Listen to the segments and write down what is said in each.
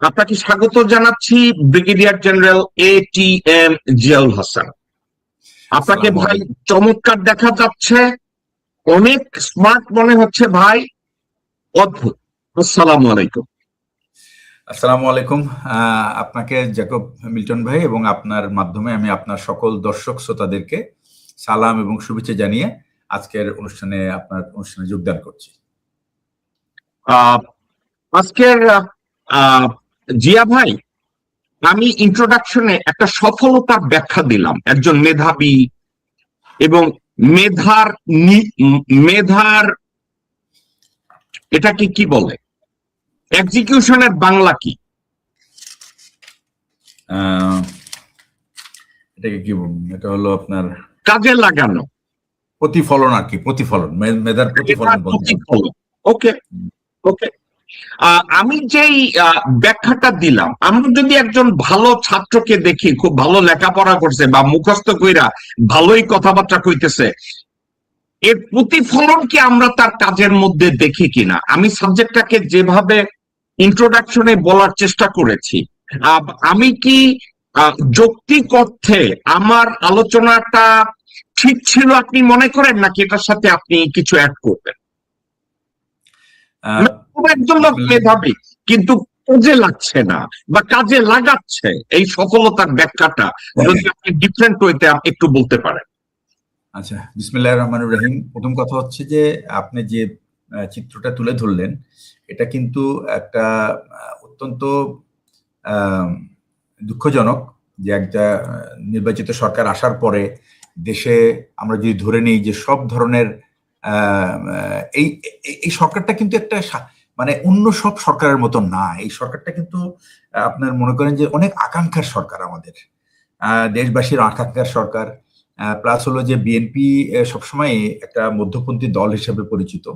আপনাকে স্বাগত জানাচ্ছি brigadier general ATM Ziaul Hasan. আপনাকে আসসালামু ভাই আলাইকুম। চমৎকার দেখা যাচ্ছে, অনেক স্মার্ট মনে হচ্ছে ভাই, অদ্ভুত। আসসালামু আলাইকুম। আসসালামু আলাইকুম। আপনাকে জ্যাকব মিল্টন ভাই এবং আপনার মাধ্যমে আমি আপনার সকল দর্শক শ্রোতাদেরকে সালাম এবং শুভেচ্ছা জানিয়ে আজকের আপনার অনুষ্ঠানে যোগদান করছি। আহ, আজকের জিয়া ভাই, আমি ইন্ট্রোডাকশনে একটা সফলতার ব্যাখ্যা দিলাম, একজন মেধাবী এবং মেধার মেধার এটাকে কি বলে, এক্সিকিউশনের বাংলা কি? এটাকে কি বলবো, এটা হলো আপনার কাজে লাগানো, প্রতিফলন আর কি, প্রতিফলন, মেধার প্রতিফলন বলতে হবে। ওকে ওকে। আমি যেই ব্যাখ্যাটা দিলাম, আমরা যদি একজন ভালো ছাত্রকে দেখি, খুব ভালো লেখাপড়া করছে বা মুখস্থ কইরা ভালোই কথাবার্তা কইতেছে, এর প্রতিফলন কি আমরা তার কাজের মধ্যে দেখি কিনা? আমি সাবজেক্টটাকে যেভাবে ইন্ট্রোডাকশনে বলার চেষ্টা করেছি, আমি কি যৌক্তিক অর্থে আমার আলোচনাটা ঠিক ছিল আপনি মনে করেন, নাকি এটার সাথে আপনি কিছু অ্যাড করবেন? একজন লোক মেধাবী কিন্তু কাজে লাগছে না বা কাজে লাগাচ্ছে, এই সফলতার ব্যাখ্যাটা যদি আপনি ডিফারেন্ট ওয়েতে একটু বলতে পারেন। আচ্ছা, বিসমিল্লাহির রহমানির রহিম। প্রথম কথা হচ্ছে যে আপনি যে চিত্রটা তুলে ধরলেন, এটা কিন্তু একটা অত্যন্ত দুঃখজনক যে একটা নির্বাচিত সরকার আসার পরে দেশে আমরা যদি ধরে নিই যে সব ধরনের এই এই সরকারটা কিন্তু একটা মানে অন্য সব সরকারের মতো না। এই সরকারটা কিন্তু আপনার মনে করেন যে অনেক আকাঙ্ক্ষার সরকার, আমাদের দেশবাসীর আকাঙ্ক্ষার সরকার। প্লাস হলো যে বিএনপি সবসময় একটা মধ্যপন্থী দল হিসেবে পরিচিত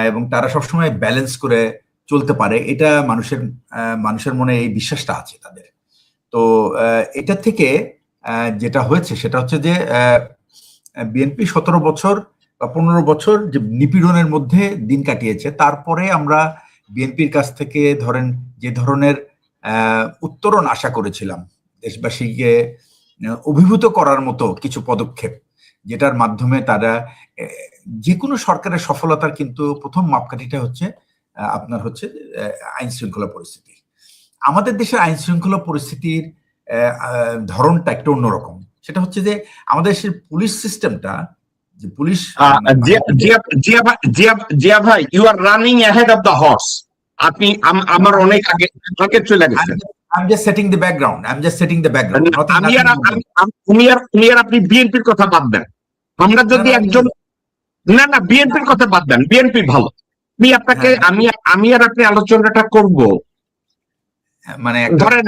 এবং তারা সবসময় ব্যালেন্স করে চলতে পারে, এটা মানুষের মনে এই বিশ্বাসটা আছে তাদের। তো এটা থেকে যেটা হয়েছে সেটা হচ্ছে যে বিএনপি 17 বছর বা 15 বছর যে নিপীড়নের মধ্যে দিন কাটিয়েছে, তারপরে আমরা বিএনপির কাছ থেকে ধরেন যে ধরনের উত্তরণ আশা করেছিলাম, দেশবাসীকে অভিভূত করার মতো কিছু পদক্ষেপ, যেটার মাধ্যমে তারা যে কোনো সরকারের সফলতার কিন্তু প্রথম মাপকাঠিটা হচ্ছে আপনার হচ্ছে আইন শৃঙ্খলা পরিস্থিতি। আমাদের দেশের আইন শৃঙ্খলা পরিস্থিতির ধরনটা একটু অন্যরকম। সেটা হচ্ছে যে আমাদের দেশের পুলিশ সিস্টেমটা, যে পুলিশ জিয়া ভাই, you are running ahead of the horse. আপনি আমার অনেক আগে চলে গেছেন। I'm just setting the background. I'm just setting the background. আপনি বিএনপির কথা বাদ দেন। আমরা যদি একজন না বিএনপির কথা বাদ দেন, বিএনপি ভালো। আপনাকে আমি আর আপনি আলোচনাটা করব, মানে ধরেন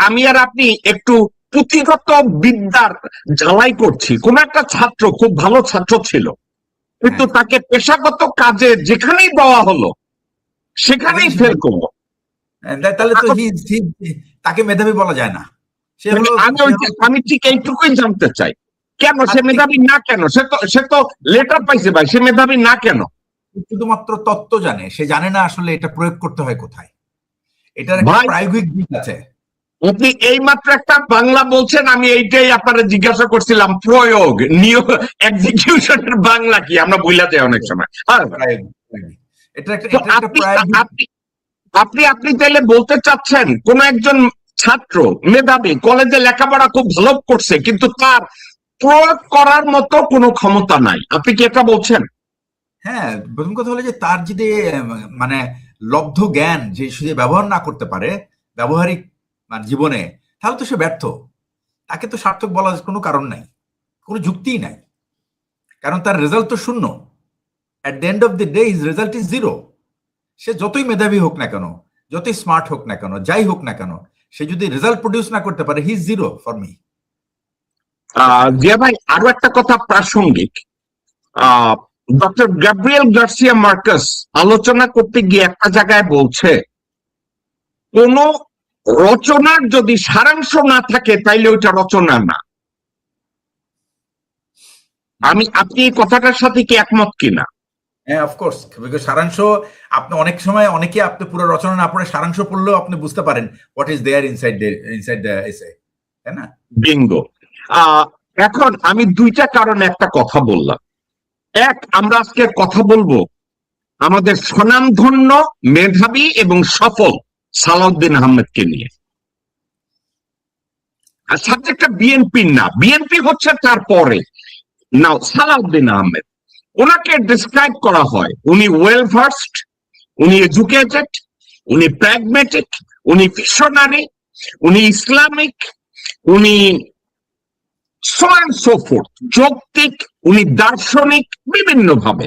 আমি আর আপনি একটু পুঁথিগত বিদ্যার ঝালাই করছি। কোন একটা ছাত্র খুব ভালো ছাত্র ছিল, কিন্তু তাকে পেশাগত কাজে যেখানেই দেওয়া হলো সেখানেই ফেল করবো, তাহলে তো তাকে মেধাবী বলা যায় না। আমি ঠিক এইটুকুই জানতে চাই, কেন সে মেধাবী না? কেন সে তো লেটার পাইছে ভাই, সে মেধাবী না কেন? শুধুমাত্র তত্ত্ব জানে, সে জানে না আসলে এটা প্রয়োগ করতে হয় কোথায়। এটার একটা প্রায়োগিক দিক আছে। আপনি এইমাত্র একটা বাংলা বলছেন, আমি এইটাই আপনারা জিজ্ঞাসা করছিলাম, প্রয়োগ, নিয়োগ, এক্সিকিউশনের বাংলা কি আমরা বইলা যাই অনেক সময়। আপনি তাহলে বলতে চাচ্ছেন কোন একজন ছাত্র মেধাবী, কলেজে লেখাপড়া খুব ভালো করছে, কিন্তু তার প্রয়োগ করার মতো কোনো ক্ষমতা নাই, আপনি কি এটা বলছেন? হ্যাঁ, প্রথম কথা হলো যে তার যদি মানে লব্ধ জ্ঞান যে সে ব্যবহার না করতে পারে ব্যবহারিক জীবনে, তাহলে তো সে ব্যর্থ। তাকে তো সার্থক বলার কোনো কারণ নাই, কোনো যুক্তিই নাই, কারণ তার রেজাল্ট তো শূন্য। At the end of the day his result is zero. সে যতই মেধাবী হোক না কেন, যতই স্মার্ট হোক না কেন, যাই হোক না কেন, সে যদি রেজাল্ট প্রডিউস না করতে পারে, he is zero for me. Zia ভাই, আরো একটা কথা প্রাসঙ্গিক, ডক্টর গ্যাব্রিয়েল গার্সিয়া মার্কেস আলোচনা করতে গিয়ে একটা জায়গায় বলছে, কোন রচনার যদি সারাংশ না থাকে তাইলে ওইটা রচনা না। আপনি এই কথাটার সাথে কি একমত কিনা? হ্যাঁ, অফকোর্স, বিকজ সারাংশ আপনি অনেক সময় অনেকে আপনি পুরো রচনা না পড়ে সারাংশ পড়লেও আপনি বুঝতে পারেন what is there inside the essay, তাই না? বিঙ্গো। এখন আমি দুইটা কারণে একটা কথা বললাম। এক, আমরা আজকে কথা বলবো আমাদের স্বনামধন্য, মেধাবী এবং সফল সালাউদ্দিন আহমেদকে নিয়ে। আর সাবজেক্টটা বিএনপির না, বিএনপি হচ্ছে তারপরে। নাও সালাউদ্দিন আহমেদ, ওনাকে ডিসক্রাইব করা হয় উনি ওয়েল ভার্সড, উনি এডুকেটেড, উনি প্র্যাগমেটিক, উনি ভিশনারি, উনি ইসলামিক, উনি সো অ্যান্ড সো ফোর্থ, যৌক্তিক, উনি দার্শনিক বিভিন্ন ভাবে।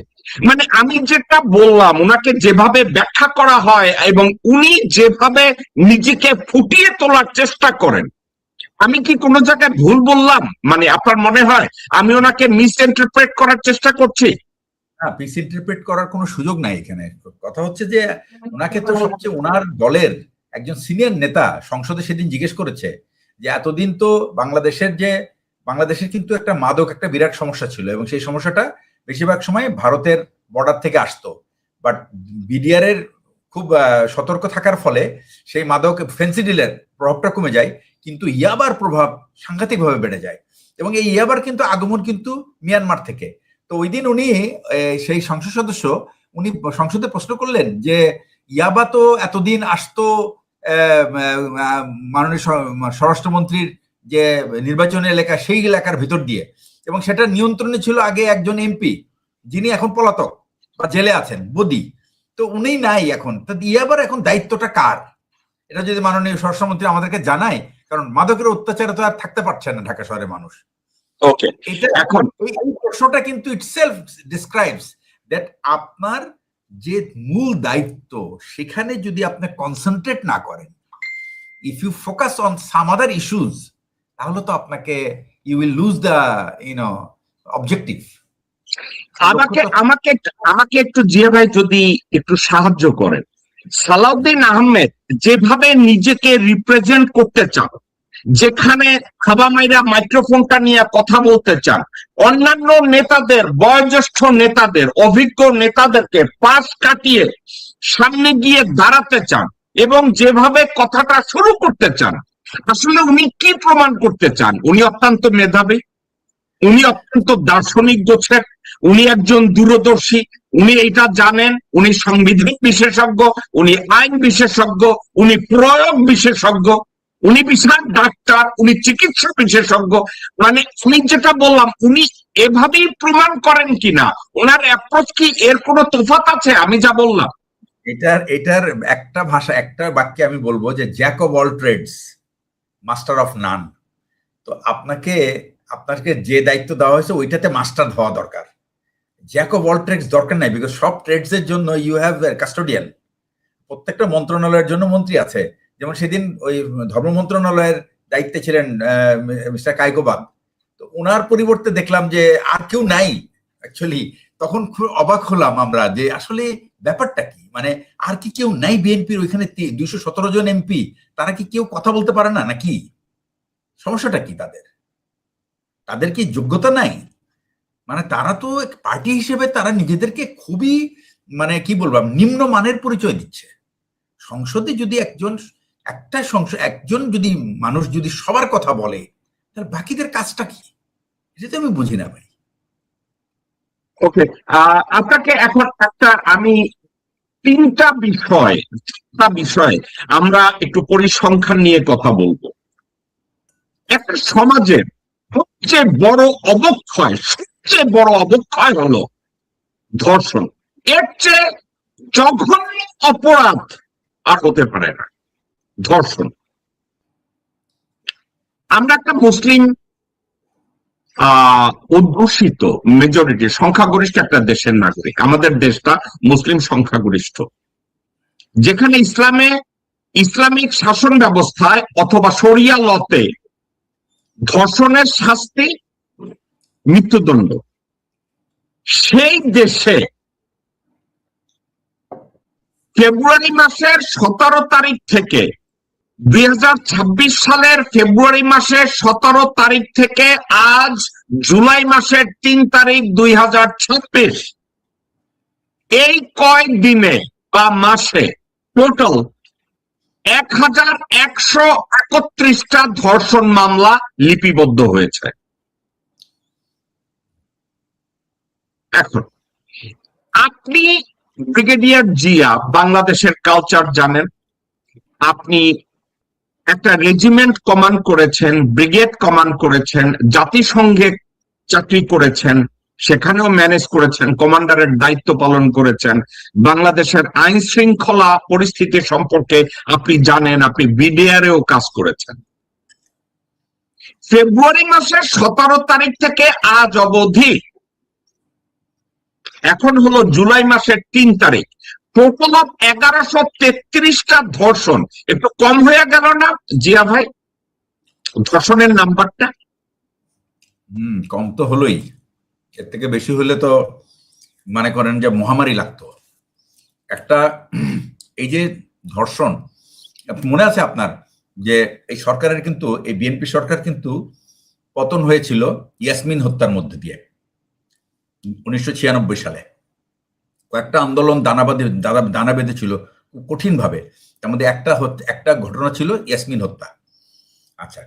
মানে আমি যেটা বললাম, ওনাকে যেভাবে ব্যাখ্যা করা হয় এবং উনি যেভাবে নিজেকে ফুটিয়ে তোলার চেষ্টা করেন, আমি কি কোনো জায়গায় ভুল বললাম? মানে আপনার মনে হয় আমি ওনাকে মিস ইন্টারপ্রেট করার চেষ্টা করছি? না, মিস ইন্টারপ্রেট করার কোনো সুযোগ নাই এখানে। কথা হচ্ছে যে ওনাকে তো সবচেয়ে ওনার দলের একজন সিনিয়র নেতা সংসদে সেদিন জিজ্ঞেস করেছে যে এতদিন তো বাংলাদেশের কিন্তু একটা মাদক একটা বিরাট সমস্যা ছিল এবং সেই সমস্যাটা বেশিরভাগ সময় ভারতের বর্ডার থেকে আসতো, বাট বিডিআর এর খুব সতর্ক থাকার ফলে সেই মাদক ফেন্সিডিলের প্রভাবটা কমে যায়, কিন্তু ইয়াবার প্রভাব সাংঘাতিকভাবে বেড়ে যায়। এবং এই ইয়াবার কিন্তু আগমন কিন্তু মিয়ানমার থেকে। তো ওই দিন উনি সেই সংসদ সদস্য উনি সংসদে প্রশ্ন করলেন যে ইয়াবা তো এতদিন আসতো মাননীয় স্বরাষ্ট্রমন্ত্রীর যে নির্বাচনী এলাকা সেই এলাকার ভিতর দিয়ে, এবং সেটা নিয়ন্ত্রণে ছিল আগে একজন এমপি যিনি এখন পলাতক বা জেলে আছেন, বদি। তো উনি নাই এখন, তো ইয়াবার এখন দায়িত্বটা কার? এটা যদি মাননীয় স্বরাষ্ট্রমন্ত্রী আমাদেরকে জানায়, কারণ মাদকের অত্যাচারে তো আর থাকতে পারছে না ঢাকা শহরের মানুষ। ওকে, এখন এই প্রশ্নটা কিন্তু ইটসেলফ ডিসক্রাইবস দ্যাট আপনার যে মূল দায়িত্ব সেখানে যদি আপনি কনসেন্ট্রেট না করেন, if you focus on some other issues, তাহলে তো আপনাকে you will lose the objective. আমাকে একটু জিয়া ভাই যদি একটু সাহায্য করেন। সালাউদ্দিন আহমেদ যেভাবে নিজেকে রিপ্রেজেন্ট করতে চান, যেখানে খাবা মাইরা মাইক্রোফোনটা নিয়ে কথা বলতে চান, অন্যান্য নেতাদের, বয়োজ্যেষ্ঠ নেতাদের, অভিজ্ঞ নেতাদেরকে পাশ কাটিয়ে সামনে গিয়ে দাঁড়াতে চান এবং যেভাবে কথাটা শুরু করতে চান, আসলে উনি কি প্রমাণ করতে চান? উনি অত্যন্ত মেধাবী, উনি অত্যন্ত দার্শনিক গোছের, উনি একজন দূরদর্শী, উনি এটা জানেন, উনি সংবিধান বিশেষজ্ঞ, উনি আইন বিশেষজ্ঞ, উনি প্রয়োগ বিশেষজ্ঞ, উনি বিশাল ডাক্তার, উনি চিকিৎসা বিশেষজ্ঞ। মানে আমি যেটা বললাম, উনি এভাবেই প্রমাণ করেন কিনা, ওনার অ্যাপ্রোচ কি এর কোনো তফাৎ আছে? আমি যা বললাম এটার একটা ভাষা, একটা বাক্যে আমি বলবো যে jack of all trades, master of none. তো আপনাকে যে দায়িত্ব দেওয়া হয়েছে ওইটাতে মাস্টার হওয়া দরকার, জ্যাক অফ অল ট্রেডস দরকার নাই, বিকজ সব ট্রেডস এর জন্য ইউ হ্যাভ কাস্টোডিয়ান। প্রত্যেকটা মন্ত্রণালয়ের জন্য মন্ত্রী আছে। যেমন সেদিন ওই ধর্ম মন্ত্রণালয়ের দায়িত্বে ছিলেন মিস্টার কায়কোবাদ, তো ওনার পরিবর্তে দেখলাম যে আর কেউ নাই অ্যাকচুয়ালি। তখন খুব অবাক হলাম আমরা যে আসলে ব্যাপারটা কি, মানে আর কি কেউ নাই বিএনপির ওইখানে? 217 জন এমপি, তারা কি কেউ কথা বলতে পারে না নাকি? সমস্যাটা কি তাদের কি যোগ্যতা নাই? মানে তারা তো পার্টি হিসেবে তারা নিজেদেরকে খুবই, মানে কি বলবো, নিম্ন মানের পরিচয় দিচ্ছে। সংসদে যদি একজন যদি মানুষ যদি সবার কথা বলে, তাহলে বাকিদের কাজটা কি? এটা তো আমি বুঝি না ভাই। ওকে, আপনাকে এখন আমি তিনটা বিষয় আমরা একটু পরিসংখ্যান নিয়ে কথা বলবো। একটা সমাজের সবচেয়ে বড় অবক্ষয় হলো ধর্ষণ। এর চেয়ে জঘন্য অপরাধ আর হতে পারে না ধর্ষণ। আমরা একটা মুসলিম অধ্যুষিত মেজরিটি, সংখ্যাগরিষ্ঠ একটা দেশের নাগরিক। আমাদের দেশটা মুসলিম সংখ্যাগরিষ্ঠ, যেখানে ইসলামিক শাসন ব্যবস্থায় অথবা শরিয়া লতে ধর্ষণের শাস্তি মৃত্যুদণ্ড। সেই দেশে ফেব্রুয়ারি মাসের 17 তারিখ থেকে 2026 সালের ফেব্রুয়ারি মাসের 17 তারিখ থেকে আজ জুলাই মাসের 3 তারিখ 2026, এই কয়েকদিনে বা মাসে টোটাল 1131টা ধর্ষণ মামলা লিপিবদ্ধ হয়েছে। এখন আপনি ব্রিগেডিয়ার জিয়া বাংলাদেশের কালচার জানেন, আপনি একটা রেজিমেন্ট কমান্ড করেছেন, ব্রিগেড কমান্ড করেছেন, জাতিসংঘে চাকরি করেছেন, সেখানেও ম্যানেজ করেছেন, কমান্ডারের দায়িত্ব পালন করেছেন, বাংলাদেশের আইন শৃঙ্খলা পরিস্থিতি সম্পর্কে আপনি জানেন, আপনি বিডিআরেও কাজ করেছেন। ফেব্রুয়ারি মাসের 17 তারিখ থেকে আজ অবধি, এখন হলো জুলাই মাসের 3 তারিখ, টোটাল অফ 1133টা ধর্ষণ। একটু কম হয়ে গেল না জিয়া ভাই ধর্ষণের নাম্বারটা? কম তো হলোই, এর থেকে বেশি হলে তো মনে করেন যে মহামারী লাগতো একটা। এই যে ধর্ষণ, মনে আছে আপনার যে এই সরকারের কিন্তু, এই বিএনপি সরকার কিন্তু পতন হয়েছিল ইয়াসমিন হত্যার মধ্যে দিয়ে 1996 সালে। কয়েকটা আন্দোলন দানা বেঁধেছিল কঠিন ভাবে, তার মধ্যে একটা ঘটনা ছিল ইয়াসমিন হত্যা। আচ্ছা,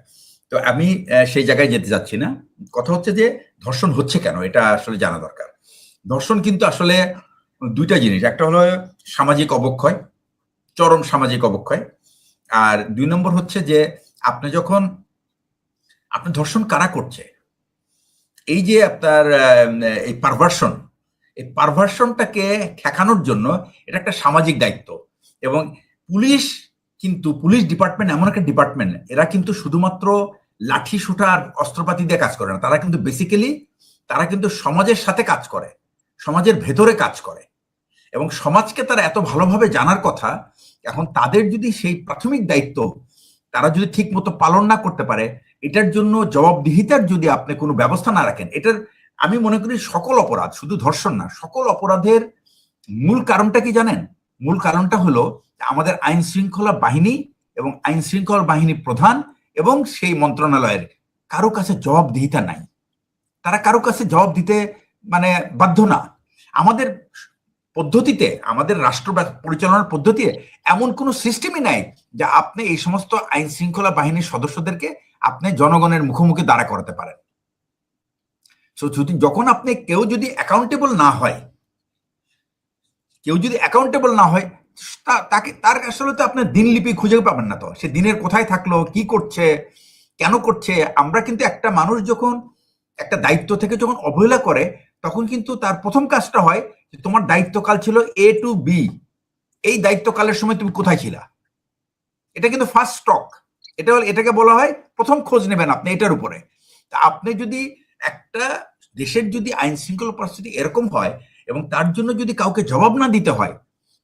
তো আমি সেই জায়গায় যেতে যাচ্ছি না, কথা হচ্ছে যে ধর্ষণ হচ্ছে কেন এটা আসলে জানা দরকার। ধর্ষণ কিন্তু আসলে দুইটা জিনিস, একটা হলো সামাজিক অবক্ষয়, চরম সামাজিক অবক্ষয়, আর 2 নম্বর হচ্ছে যে আপনি যখন আপনি ধর্ষণ কারা করছে, এই যে আপনার এই পারভার্সনটাকে ঠেকানোর জন্য এটা একটা সামাজিক দায়িত্ব। এবং পুলিশ ডিপার্টমেন্ট এমন একটা ডিপার্টমেন্ট, এরা কিন্তু শুধুমাত্র লাঠি সোঁটা আর অস্ত্রপাতি দিয়ে কাজ করে না, তারা কিন্তু বেসিক্যালি তারা কিন্তু সমাজের সাথে কাজ করে, সমাজের ভেতরে কাজ করে, এবং সমাজকে তারা এত ভালোভাবে জানার কথা। এখন তাদের যদি সেই প্রাথমিক দায়িত্ব তারা যদি ঠিক মতো পালন না করতে পারে, এটার জন্য জবাবদিহিতার যদি আপনি কোনো ব্যবস্থা না রাখেন, এটার আমি মনে করি সকল অপরাধ, শুধু ধর্ষণ না, সকল অপরাধের মূল কারণটা কি জানেন? মূল কারণটা হলো আমাদের আইন শৃঙ্খলা বাহিনী এবং আইন শৃঙ্খলা বাহিনী প্রধান এবং সেই মন্ত্রণালয়ের কারো কাছে জবাবদিহিতা নাই। তারা কারো কাছে জবাব দিতে মানে বাধ্য না। আমাদের পদ্ধতিতে, আমাদের রাষ্ট্র পরিচালনার পদ্ধতিতে এমন কোনো সিস্টেমই নাই যে আপনি এই সমস্ত আইন শৃঙ্খলা বাহিনীর সদস্যদেরকে আপনি জনগণের মুখোমুখি দাঁড়া করাতে পারেন। যখন আপনি কেউ যদি অ্যাকাউন্টেবল না হয়, তার আসলে তো আপনার দিনলিপি খুঁজে পাবেন না, তো সে দিনের কোথায় থাকলো, কি করছে, কেন করছে। আমরা কিন্তু একটা মানুষ যখন একটা দায়িত্ব থেকে যখন অবহেলা করে, তখন কিন্তু তার প্রথম কাজটা হয় যে তোমার দায়িত্বকাল ছিল A to B, এই দায়িত্বকালের সময় তুমি কোথায় ছিলা। এটা কিন্তু ফার্স্ট স্টক, এটাকে বলা হয় প্রথম খোঁজ নেবেন আপনি এটার উপরে। আপনি যদি একটা দেশের যদি আইন শৃঙ্খলা পরিস্থিতি এরকম হয় এবং তার জন্য যদি কাউকে জবাব না দিতে হয়,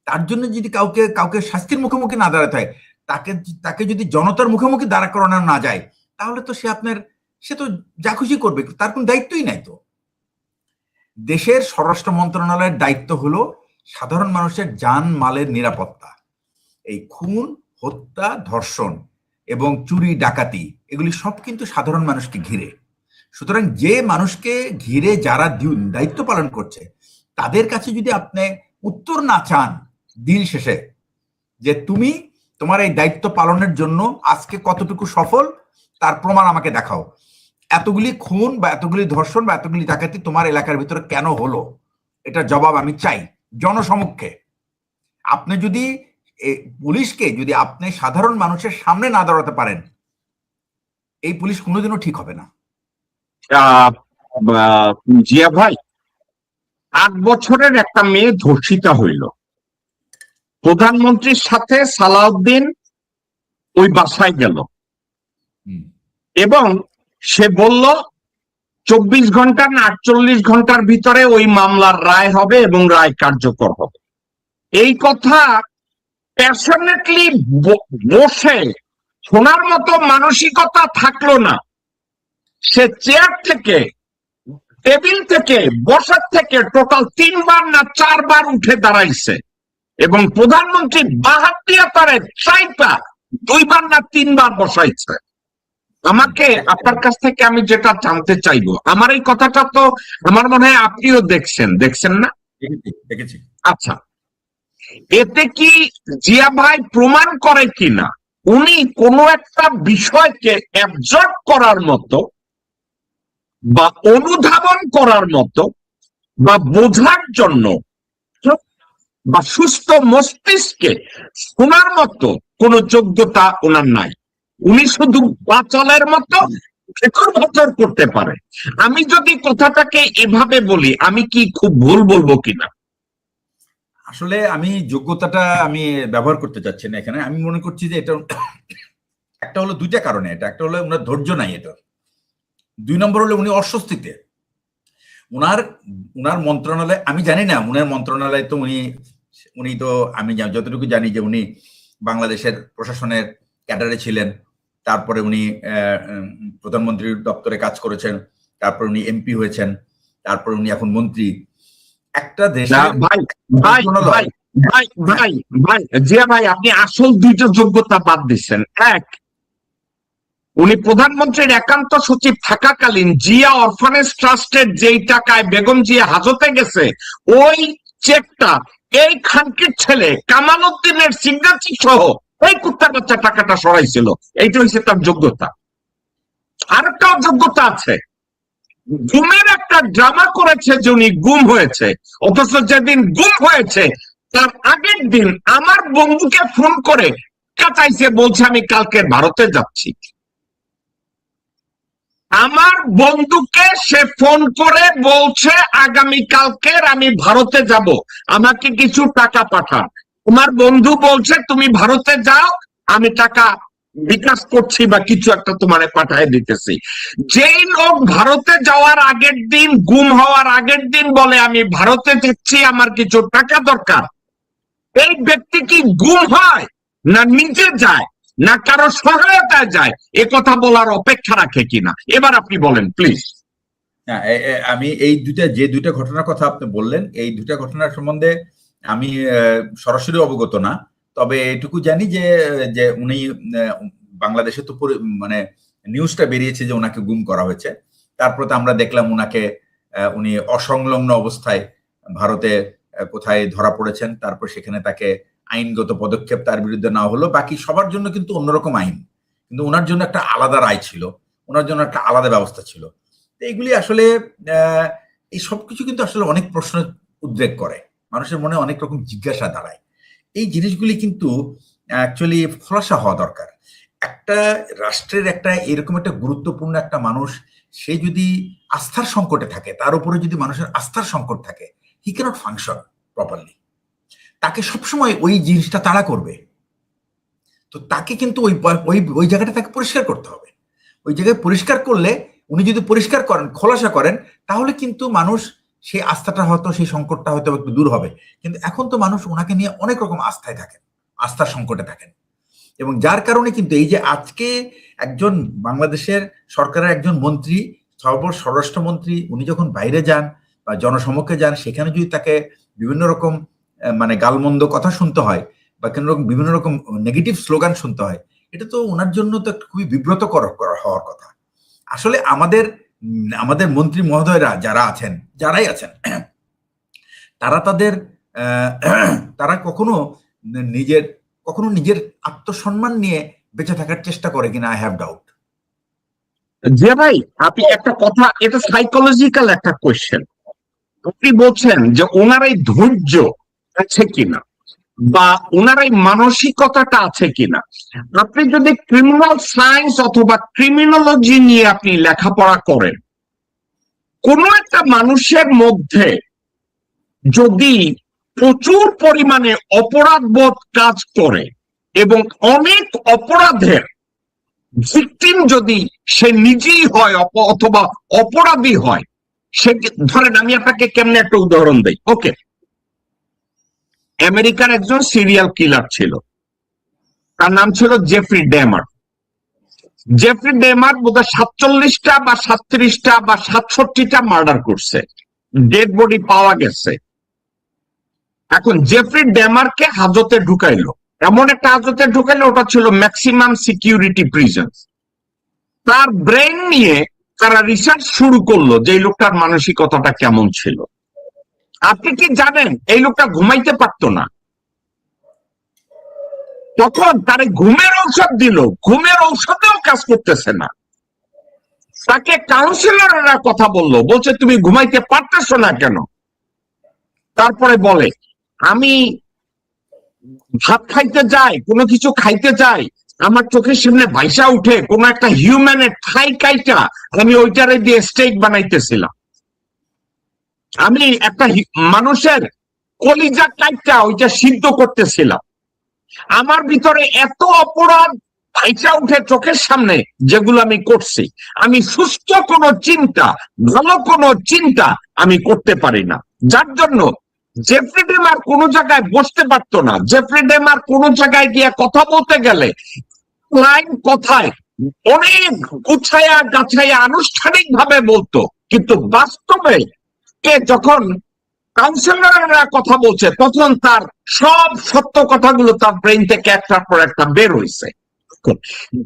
তার জন্য যদি কাউকে শাস্তির মুখোমুখি না দাঁড়াতে হয়, তাকে যদি জনতার মুখোমুখি দাঁড়া করানো না যায়, তাহলে তো সে তো যা খুশি করবে, তার কোনো দায়িত্বই নাই। তো দেশের স্বরাষ্ট্র মন্ত্রণালয়ের দায়িত্ব হলো সাধারণ মানুষের জান মালের নিরাপত্তা। এই খুন, হত্যা, ধর্ষণ এবং চুরি, ডাকাতি, এগুলি সব কিন্তু সাধারণ মানুষকে ঘিরে। সুতরাং যে মানুষকে ঘিরে যারা দায়িত্ব পালন করছে, তাদের কাছে যদি আপনি উত্তর না চান দিন শেষে যে তুমি তোমার এই দায়িত্ব পালনের জন্য আজকে কতটুকু সফল, তার প্রমাণ আমাকে দেখাও, এতগুলি খুন বা এতগুলি ধর্ষণ বা এতগুলি ডাকাতি তোমার এলাকার ভিতরে কেন হলো, এটার জবাব আমি চাই জনসমক্ষে। আপনি যদি পুলিশকে যদি আপনি সাধারণ মানুষের সামনে না দাঁড়াতে পারেন, এই পুলিশ কোনোদিনও ঠিক হবে না। জিয়া ভাই, 8 বছরের একটা মেয়ে ধর্ষিতা হইল, প্রধানমন্ত্রীর সাথে সালাউদ্দিন ওই বাসায় গেল এবং সে বলল 24 ঘন্টা না 48 ঘন্টার ভিতরে ওই মামলার রায় হবে এবং রায় কার্যকর হবে। এই কথা প্যাশনেটলি বসে শোনার মতো মানসিকতা থাকলো না। সে চেয়ার থেকে, টেবিল থেকে, বসার থেকে টোটাল 3 বার না 4 বার উঠে দাঁড়াইছে এবং প্রধানমন্ত্রী বাহাত দিয়ে তারে 4 বার, 2 বার না 3 বার বসাইছে। আমাকে আপনার কাছ থেকে আমি যেটা জানতে চাইবো, আমার এই কথাটা তো আমার মনে হয় আপনিও দেখছেন না? দেখেছি। আচ্ছা, এতে কি জিয়া ভাই প্রমাণ করে কিনা উনি কোনো একটা বিষয়কে অ্যাবজর্ব করার মতো বা অনুধাবন করার মতো বা বোঝার জন্য বা সুস্থ মস্তিষ্কে শোনার মতো কোন যোগ্যতা ওনার নাই। উনি শুধু বাচালের মতো ভেতর ভেতর করতে পারে। আমি যদি কথাটাকে এভাবে বলি, আমি কি খুব ভুল বলবো কিনা? আসলে আমি যোগ্যতাটা আমি ব্যবহার করতে চাচ্ছি না এখানে। আমি মনে করছি যে এটা একটা হলো দুইটা কারণে, এটা একটা হলো ওনার ধৈর্য নাই, এটা 2 নম্বর হলো উনি অস্বস্তিতে। উনার উনার মন্ত্রণালয়, আমি জানি না উনার মন্ত্রণালয় তো উনি তো আমি যতটুকু জানি যে উনি বাংলাদেশের প্রশাসনের ক্যাডারে ছিলেন, তারপরে উনি প্রধানমন্ত্রীর দপ্তরে কাজ করেছেন, তারপর উনি এমপি হয়েছেন, তারপর উনি এখন মন্ত্রী। একটা দেশের ভাই ভাই ভাই ভাই ভাই ভাই জিয়া ভাই, আপনি আসল দুইটা যোগ্যতা বাদ দিচ্ছেন। এক, উনি প্রধানমন্ত্রীর একান্ত সচিব থাকাকালীন জিয়া অরফানেজ ট্রাস্টের যেই টাকায় বেগম জিয়া হাজতে গেছে, ওই চেকটা এই খানকির ছেলে কামাল উদ্দিনের সিগনেচার সহ ওই কুত্তার বাচ্চা টাকাটা সরাইছিল। এইটা হচ্ছে তার যোগ্যতা। আরেকটা যোগ্যতা আছে, গুমের একটা ড্রামা করেছে যে উনি গুম হয়েছে, অথচ যেদিন গুম হয়েছে তার আগের দিন আমার বন্ধুকে ফোন করে চাইছে, বলছে আমি কালকে ভারতে যাচ্ছি। আমার বন্ধুকে সে ফোন করে বলছে আগামী কালকের আমি ভারতে যাব, আমাকে কিছু টাকা পাঠান। তোমার বন্ধু বলছে তুমি ভারতে যাও, আমি টাকা বিকাশ করছি বা কিছু একটা তোমারে পাঠায় দিতেছি। যেই লোক ভারতে যাওয়ার আগের দিন, গুম হওয়ার আগের দিন বলে আমি ভারতে যাচ্ছি, আমার কিছু টাকা দরকার, এই ব্যক্তি কি গুম হয় না নিজে যায় না কারো সহায়তায় যায়, এ কথা বলার অপেক্ষা রাখে কিনা? এবার আপনি বলেন প্লিজ। আমি এই দুইটা ঘটনার কথা আপনি বললেন, এই দুইটা ঘটনার সম্বন্ধে আমি সরাসরি অবগত না, তবে এটুকু জানি যে যে উনি বাংলাদেশে তো মানে নিউজটা বেরিয়েছে যে ওনাকে গুম করা হয়েছে। তারপরে তো আমরা দেখলাম উনি অসংলগ্ন অবস্থায় ভারতে কোথায় ধরা পড়েছেন, তারপর সেখানে তাকে আইনগত পদক্ষেপ তার বিরুদ্ধে নেওয়া হলো। বাকি সবার জন্য কিন্তু অন্যরকম আইন, কিন্তু ওনার জন্য একটা আলাদা রায় ছিল, ওনার জন্য একটা আলাদা ব্যবস্থা ছিল। এইগুলি আসলে এই সবকিছু কিন্তু আসলে অনেক প্রশ্ন উদ্রেক করে, মানুষের মনে অনেক রকম জিজ্ঞাসা দাঁড়ায়। এই জিনিসগুলি কিন্তু অ্যাকচুয়ালি খোলাসা হওয়া দরকার। একটা রাষ্ট্রের একটা এরকম একটা গুরুত্বপূর্ণ একটা মানুষ, সে যদি আস্থার সংকটে থাকে, তার উপরে যদি মানুষের আস্থার সংকট থাকে, হি ক্যানট ফাংশন প্রপারলি। তাকে সবসময় ওই জিনিসটা তাড়া করবে, তো তাকে কিন্তু ওই জায়গাটা তাকে পরিষ্কার করতে হবে। ওই জায়গায় পরিষ্কার করলে, উনি যদি পরিষ্কার করেন, খোলাসা করেন, তাহলে কিন্তু মানুষ সেই আস্থাটা হয়তো, সেই সংকটটা হয়তো একটু দূর হবে। কিন্তু এখন তো মানুষ ওনাকে নিয়ে অনেক রকম আস্থায় থাকেন, আস্থার সংকটে থাকেন, এবং যার কারণে কিন্তু এই যে আজকে একজন বাংলাদেশের সরকারের একজন মন্ত্রী, স্বরাষ্ট্রমন্ত্রী, উনি যখন বাইরে যান বা জনসমক্ষে যান, সেখানে যদি তাকে বিভিন্ন রকম মানে গালমন্দ কথা শুনতে হয় বা বিভিন্ন রকম নেগেটিভ স্লোগান শুনতে হয়, এটা তো ওনার জন্য তো খুবই বিব্রতকর হওয়ার কথা। আসলে আমাদের মন্ত্রী মহোদয়রা যারাই আছেন, তারা কখনো নিজের আত্মসম্মান নিয়ে বেঁচে থাকার চেষ্টা করে কিনা, আই হ্যাভ ডাউট। যে ভাই, আপনি একটা কথা, এটা সাইকোলজিক্যাল একটা কোয়েশ্চেন। আপনি বলছেন যে ওনার এই ধৈর্য আছে কিনা বা ওনার এই মানসিকতাটা আছে কিনা। আপনি যদি ক্রিমিনাল সায়েন্স অথবা ক্রিমিনোলজি নিয়ে আপনি লেখাপড়া করেন, কোন একটা মানুষের মধ্যে যদি প্রচুর পরিমাণে অপরাধ বোধ কাজ করে এবং অনেক অপরাধের ভিকটিম যদি সে নিজেই হয় অথবা অপরাধী হয়, সে ধরেন, আমি আপনাকে কেমনে একটা উদাহরণ দেই। ওকে, আমেরিকার একজন সিরিয়াল কিলার ছিল, তার নাম ছিল জেফ্রি ডেমার। জেফ্রি ডেমার বোধহয় 47টা বা 37টা বা 67টা মার্ডার করছে, ডেড বডি পাওয়া গেছে। এখন জেফ্রি ডেমারকে হাজতে ঢুকাইলো, এমন একটা হাজতে ঢুকাইলো, ওটা ছিল ম্যাক্সিমাম সিকিউরিটি প্রিজন। তার ব্রেন নিয়ে তারা রিসার্চ শুরু করলো যে এই লোকটার মানসিকতাটা কেমন ছিল। আপনি কি জানেন এই লোকটা ঘুমাইতে পারতো না, তখন তারে ঘুমের ঔষধ দিল, ঘুমের ঔষধেও কাজ করতেছে না। তাকে কাউন্সিলররা কথা বলছে তুমি ঘুমাইতে পারতেছো না কেন? তারপরে বলে আমি ভাত খাইতে যাই, কোনো কিছু খাইতে যাই, আমার চোখের সামনে ভাইসা উঠে কোন একটা হিউম্যানের ঠাই কাইটা আমি ওইটারে দিয়ে স্টেক বানাইতেছিলাম, আমি একটা মানুষের কলিজা কাইটা ওইটা সিদ্ধ করতেছিলাম। আমার ভিতরে এত অপরাধ ভাইসা উঠে চোখের সামনে, যেগুলো আমি করছি। আমি সুস্থ কোনো চিন্তা, ভালো কোনো চিন্তা আমি করতে পারি না, যার জন্য জেফ্রি ডেমার কোনো জায়গায় বসতে পারতো না। জেফ্রি ডেমার কোনো জায়গায় গিয়ে কথা বলতে গেলে লাইন কথায় অনেক গুছাইয়া গাছাইয়া আনুষ্ঠানিক ভাবে বলতো, কিন্তু বাস্তবে কে যখন কাউন্সিলররা কথা বলছে তখন তার সব সত্য কথাগুলো তার ব্রেন থেকে একটার পর একটা বের হয়েছে।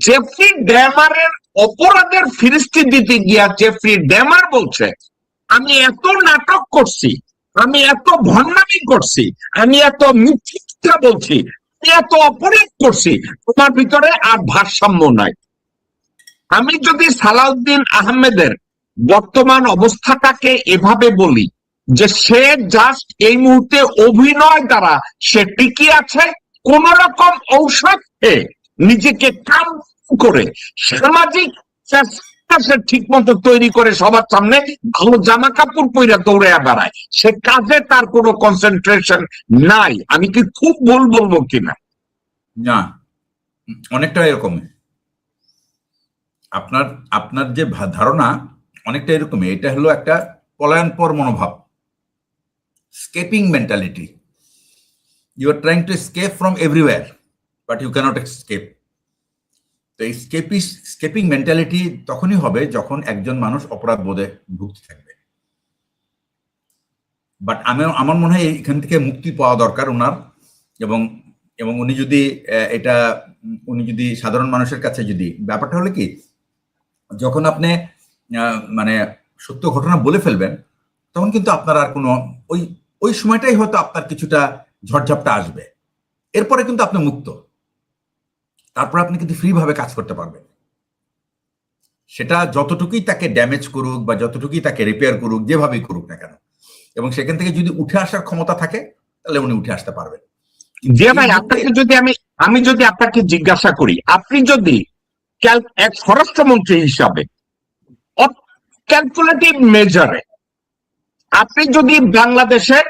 জেফ্রি ডেমারের অপরাধের ফিরিস্তি দিতে গিয়া জেফ্রি ডেমার বলছে আমি এত নাটক করছি, আমি এত ভণ্ডামি করছি, আমি এত মিথ্যা বলছি, আমি এত অপরাধ করছি, তোমার ভিতরে আর ভারসাম্য নাই। আমি যদি সালাউদ্দিন আহমেদের বর্তমান অবস্থাটাকে এভাবে বলি যে সে জাস্ট এই মুহূর্তে অভিনয় দ্বারা সে টিকে আছে, কোন রকম ঔষধ খেয়ে নিজেকে কাম করে সামাজিক ঠিক মতো তৈরি করে সবার সামনে ভালো জামা কাপড় পরে দৌড়ে বেড়ায়, সে কাজে তার কোনো কনসেন্ট্রেশন নাই। আমি কি খুব ভুল বলবো কিনা? না, অনেকটা এরকম। আপনার আপনার যে ধারণা অনেকটা এরকমই। এটা হলো একটা পলায়নপর মনোভাব, escaping mentality. You are trying to escape from everywhere but you cannot escape. তো এই স্কেপিং মেন্টালিটি তখনই হবে যখন একজন মানুষ অপরাধ বোধে ভুগতে থাকবে। বাট আমার মনে হয় এখান থেকে মুক্তি পাওয়া দরকার ওনার, এবং এবং উনি যদি সাধারণ মানুষের কাছে, যদি ব্যাপারটা হলো কি, যখন আপনি মানে সত্য ঘটনা বলে ফেলবেন তখন কিন্তু আপনার আর কোনো ওই সময়টাই হয়তো আপনার কিছুটা ঝড়ঝাপটা আসবে, এরপরে কিন্তু আপনি মুক্ত। তারপর আপনি কিন্তু ফ্রি ভাবে কাজ করতে পারবেন। সেটা যতটুকুই তাকে ড্যামেজ করুক বা যতটুকুই তাকে রিপেয়ার করুক, যেভাবেই করুক না কেন, এবং সেখান থেকে যদি উঠে আসার ক্ষমতা থাকে তাহলে উনি উঠে আসতে পারবেন। জি ভাই, আপনাকে যদি আমি যদি আপনাকে জিজ্ঞাসা করি, আপনি যদি এক স্বরাষ্ট্রমন্ত্রী হিসাবে ক্যালকুলেটিভ মেজারে আপনি যদি বাংলাদেশের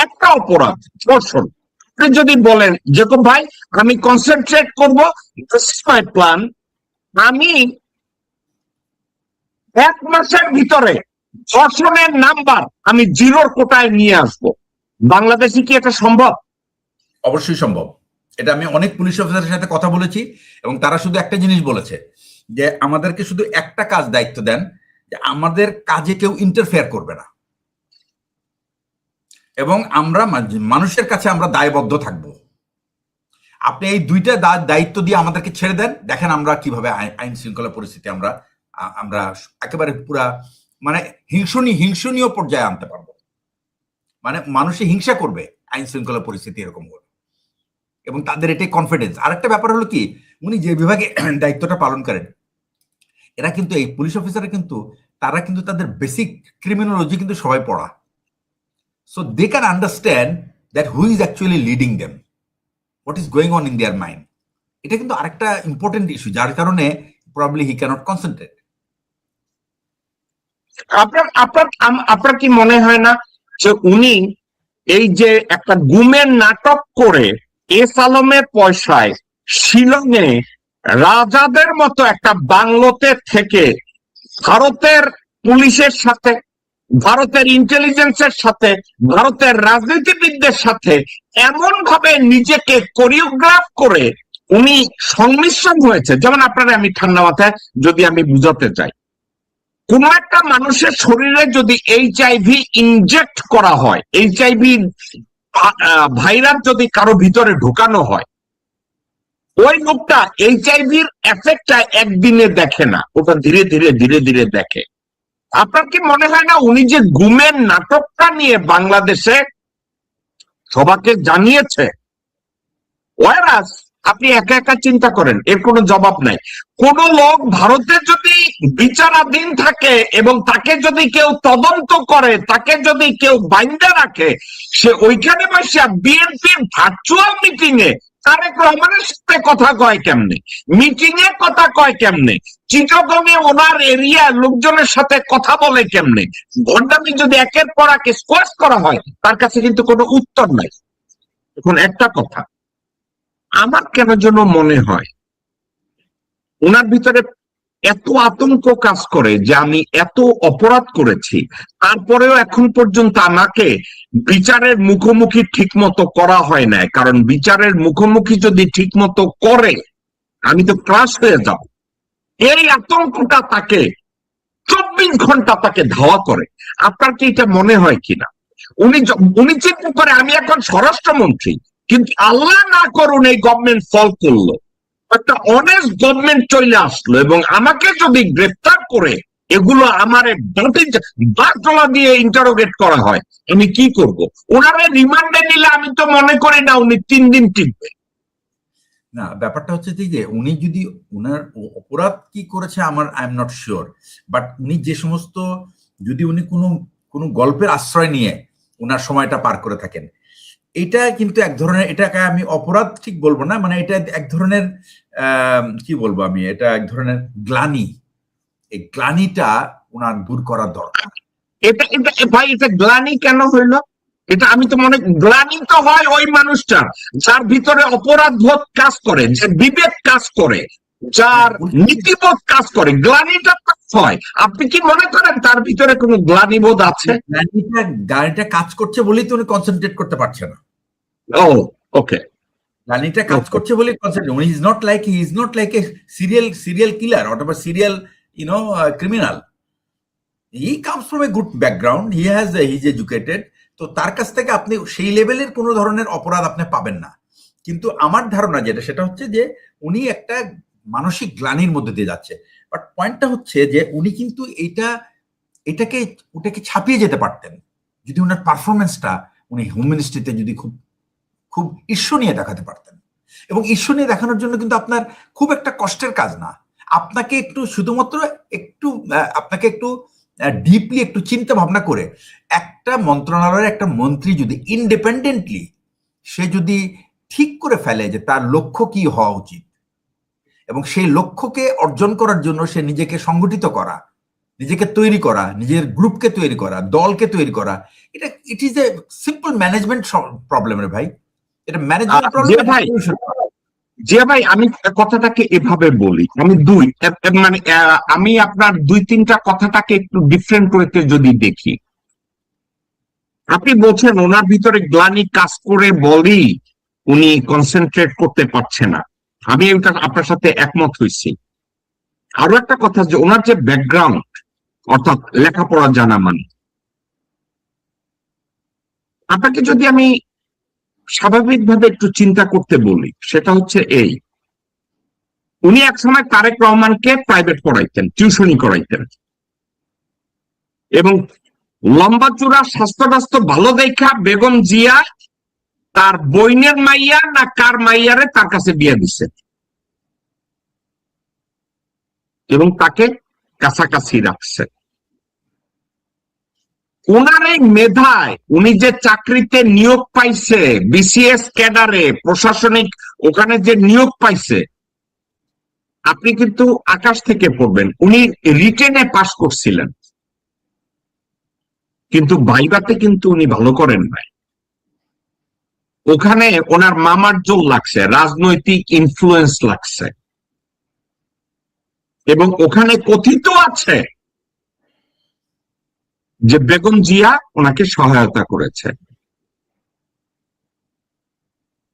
একটা অপরাধ ধর্ষণ, আপনি যদি বলেন যেরকম ভাই আমি কনসেন্ট্রেট করবো, দিস ইজ মাই প্ল্যান, আমি 1 মাসের ভিতরে ধর্ষণের নাম্বার আমি 0 কোটায় নিয়ে আসবো, বাংলাদেশে কি এটা সম্ভব? অবশ্যই সম্ভব। এটা আমি অনেক পুলিশ অফিসারের সাথে কথা বলেছি এবং তারা শুধু একটা জিনিস বলেছে যে আমাদেরকে শুধু একটা কাজ দায়িত্ব দেন, যে আমাদের কাজে কেউ ইন্টারফেয়ার করবে না এবং আমরা মানুষের কাছে আমরা দায়বদ্ধ থাকব। আপনি এই দুইটা দায়িত্ব দিয়ে আমাদেরকে ছেড়ে দেন, দেখেন আমরা কিভাবে আইন শৃঙ্খলা পরিস্থিতি আমরা একেবারে পুরা মানে হিংসনীয় পর্যায়ে আনতে পারবো। মানে মানুষে হিংসা করবে আইন শৃঙ্খলা পরিস্থিতি এরকম হবে, এবং তাদের এটাই কনফিডেন্স। আরেকটা ব্যাপার হলো কি, উনি যে বিভাগে দায়িত্বটা পালন করেন, এরা কিন্তু এই পুলিশ অফিসাররা কিন্তু তারা কিন্তু তাদের বেসিক ক্রিমিনোলজি কিন্তু সবাই পড়া, so they can understand that who is actually leading them, what is going on in their mind. এটা কিন্তু আরেকটা ইম্পর্টেন্ট ইস্যু, যার কারণে প্রবাবলি হি ক্যানট কনসেন্ট্রেট। আপনার কি মনে হয় না যে উনি এই যে একটা গুমের নাটক করে এস আলমের পয়সায় শিলংয়ে রাজাদের মতো একটা বাংলোতে থেকে ভারতের পুলিশের সাথে, ভারতের ইন্টেলিজেন্সের সাথে, ভারতের রাজনীতিবিদদের সাথে এমন ভাবে নিজেকে কোরিওগ্রাফ করে উনি সংমিশ্রণ হয়েছে? যেমন আপনারা আমি ঠান্ডা মাথায় যদি আমি বুঝাতে চাই, কোন একটা মানুষের শরীরে যদি HIV ইনজেক্ট করা হয়, HIV ভাইরাস যদি কারো ভিতরে ঢোকানো হয়, ওই লোকটা HIV এফেক্টটা একদিনে দেখে না, ওটা ধীরে ধীরে দেখে। আপনার কি মনে হয় না উনি যে গুমের নাটকটা নিয়ে বাংলাদেশে সবাইকে জানিয়েছে, ওয়ারাস আপনি একা একা চিন্তা করেন, এর কোনো জবাব নাই। কোন লোক ভারতে যদি বিচারাধীন থাকে এবং তাকে যদি কেউ তদন্ত করে, তাকে যদি কেউ বাইন্দা রাখে, সে ওইখানে বসে বিএনপির ভার্চুয়াল মিটিং এ তারেক রহমানের সাথে কথা কয় কেমনে, মিটিং এ কথা কয় কেমনে, চিটাগংয়ে ওনার এরিয়া লোকজনের সাথে কথা বলে কেমনে, ভণ্ডামি যদি একের পর এক স্কোয়াশ করা হয়, তার কাছে কিন্তু কোনো উত্তর নাই। এখন একটা কথা আমার কেন যেন মনে হয় ওনার ভিতরে এত আতঙ্ক কাজ করে যে আমি এত অপরাধ করেছি, তারপরেও এখন পর্যন্ত আমাকে বিচারের মুখোমুখি ঠিক মতো করা হয় না। কারণ বিচারের মুখোমুখি যদি ঠিক মতো করে আমি তো ক্রাশ হয়ে যাব। এই আতঙ্কটা তাকে 24 ঘন্টা তাকে ধাওয়া করে। আপনার কি এটা মনে হয় কিনা? উনি চিন্তা করে আমি এখন স্বরাষ্ট্রমন্ত্রী, কিন্তু আল্লাহ না করুন এই গভর্নমেন্ট ফল করলো, একটা অনেস্ট গভর্নমেন্ট চলে আসলো এবং আমাকে যদি গ্রেফতার করে এগুলো আমার বাটলা দিয়ে ইন্টারোগেট করা হয়, আমি কি করব? ওনারে রিমান্ডে নিলে আমি তো মনে করি না উনি 3 দিন টিকবে। না, ব্যাপারটা হচ্ছে যে উনি যদি উনার অপরাধ কি করেছে আমার I am not sure, but উনি যে সমস্ত যদি উনি কোনো গল্পের আশ্রয় নিয়ে উনার সময়টা পার করে থাকেন, এটা কিন্তু এক ধরনের, এটাকে আমি অপরাধ ঠিক বলবো না, মানে এটা এক ধরনের কি বলবো আমি, এটা এক ধরনের গ্লানি। এই গ্লানিটা ওনার দূর করার দরকার। এটা ভাই এটা গ্লানি কেন হইলো? এটা আমি তো মনে, গ্লানি তো হয় ওই মানুষটার যার ভিতরে অপরাধ বোধ কাজ করে, যে বিবেক কাজ করে, যার নীতিবোধ কাজ করে, গ্লানিটা হয়। আপনি কি মনে করেন তার ভিতরে কোনো গ্লানিবোধ আছে? গ্লানিটা কাজ করছে বলেই তো উনি কনসেন্ট্রেট করতে পারছে না। ও ওকে, গ্লানিটা কাজ করছে বলেই কনসেন্ট্রেট, উনি is not like a serial killer অথবা serial criminal. He comes from a good background, he is educated, তো তার কাছ থেকে আপনি সেই লেভেলের কোনো ধরনের অপরাধ আপনি পাবেন না। কিন্তু আমার ধারণা যেটা, সেটা হচ্ছে যে উনি একটা মানসিক গ্লানির মধ্যে দিয়ে যাচ্ছে। বাট পয়েন্টটা হচ্ছে যে উনি কিন্তু ওটাকে ছাপিয়ে যেতে পারতেন যদি উনার পারফরমেন্সটা উনি হোম মিনিস্ট্রিতে যদি খুব ঈর্ষণীয় দেখাতে পারতেন। এবং ঈর্ষণীয় দেখানোর জন্য কিন্তু আপনার খুব একটা কষ্টের কাজ না, আপনাকে একটু ডিপলি একটু চিন্তা ভাবনা করে একটা মন্ত্রণালয়ের একটা মন্ত্রী যদি ইন্ডিপেন্ডেন্টলি সে যদি ঠিক করে ফেলে যে তার লক্ষ্য কি হওয়া উচিত এবং সেই লক্ষ্যকে অর্জন করার জন্য সে নিজেকে সংগঠিত করা, নিজেকে তৈরি করা, নিজের গ্রুপকে তৈরি করা, দলকে তৈরি করা, it is a simple management problem রে ভাই। এটা ম্যানেজমেন্ট প্রবলেম ভাই। যে ভাই আমি কথাটাকে এভাবে বলি, আমি আপনার 2-3টা কথাটাকে একটু ডিফারেন্ট করে যদি দেখি, আপনি বলছেন ওনার ভিতরে গ্লানি কাজ করে বলি উনি কনসেন্ট্রেট করতে পারছে না। আমি এটা আপনার সাথে একমত হয়েছি। আরো একটা কথা যে ওনার যে ব্যাকগ্রাউন্ড, অর্থাৎ লেখাপড়া জানা, মানে আপনাকে যদি আমি স্বাভাবিকভাবে একটু চিন্তা করতে বলি, সেটা হচ্ছে এই, উনি একসময় তারেক রহমানকে প্রাইভেট পড়াইতেন, টিউশনি করাইতেন, এবং লম্বা চূড়া স্বাস্থ্য ভালো দেখা বেগম জিয়া তার বইনের মাইয়া না কার মাইয়ারে তার কাছে বিয়ে দিছে এবং তাকে কাছাকাছি রাখছে। ওনার এই মেধায় উনি যে চাকরিতে নিয়োগ পাইছে, বিসিএস ক্যাডারে প্রশাসনিক ওখানে যে নিয়োগ পাইছে, আপনি কিন্তু আকাশ থেকে পড়বেন। উনি রিটেনে পাশ করছিলেন, কিন্তু ভাইভাতে কিন্তু উনি ভালো করেন নাই। ওখানে ওনার মামার জোর লাগছে, রাজনৈতিক ইনফ্লুয়েন্স লাগছে, এবং ওখানে কথিত আছে যে বেগম জিয়া ওনাকে সহায়তা করেছে।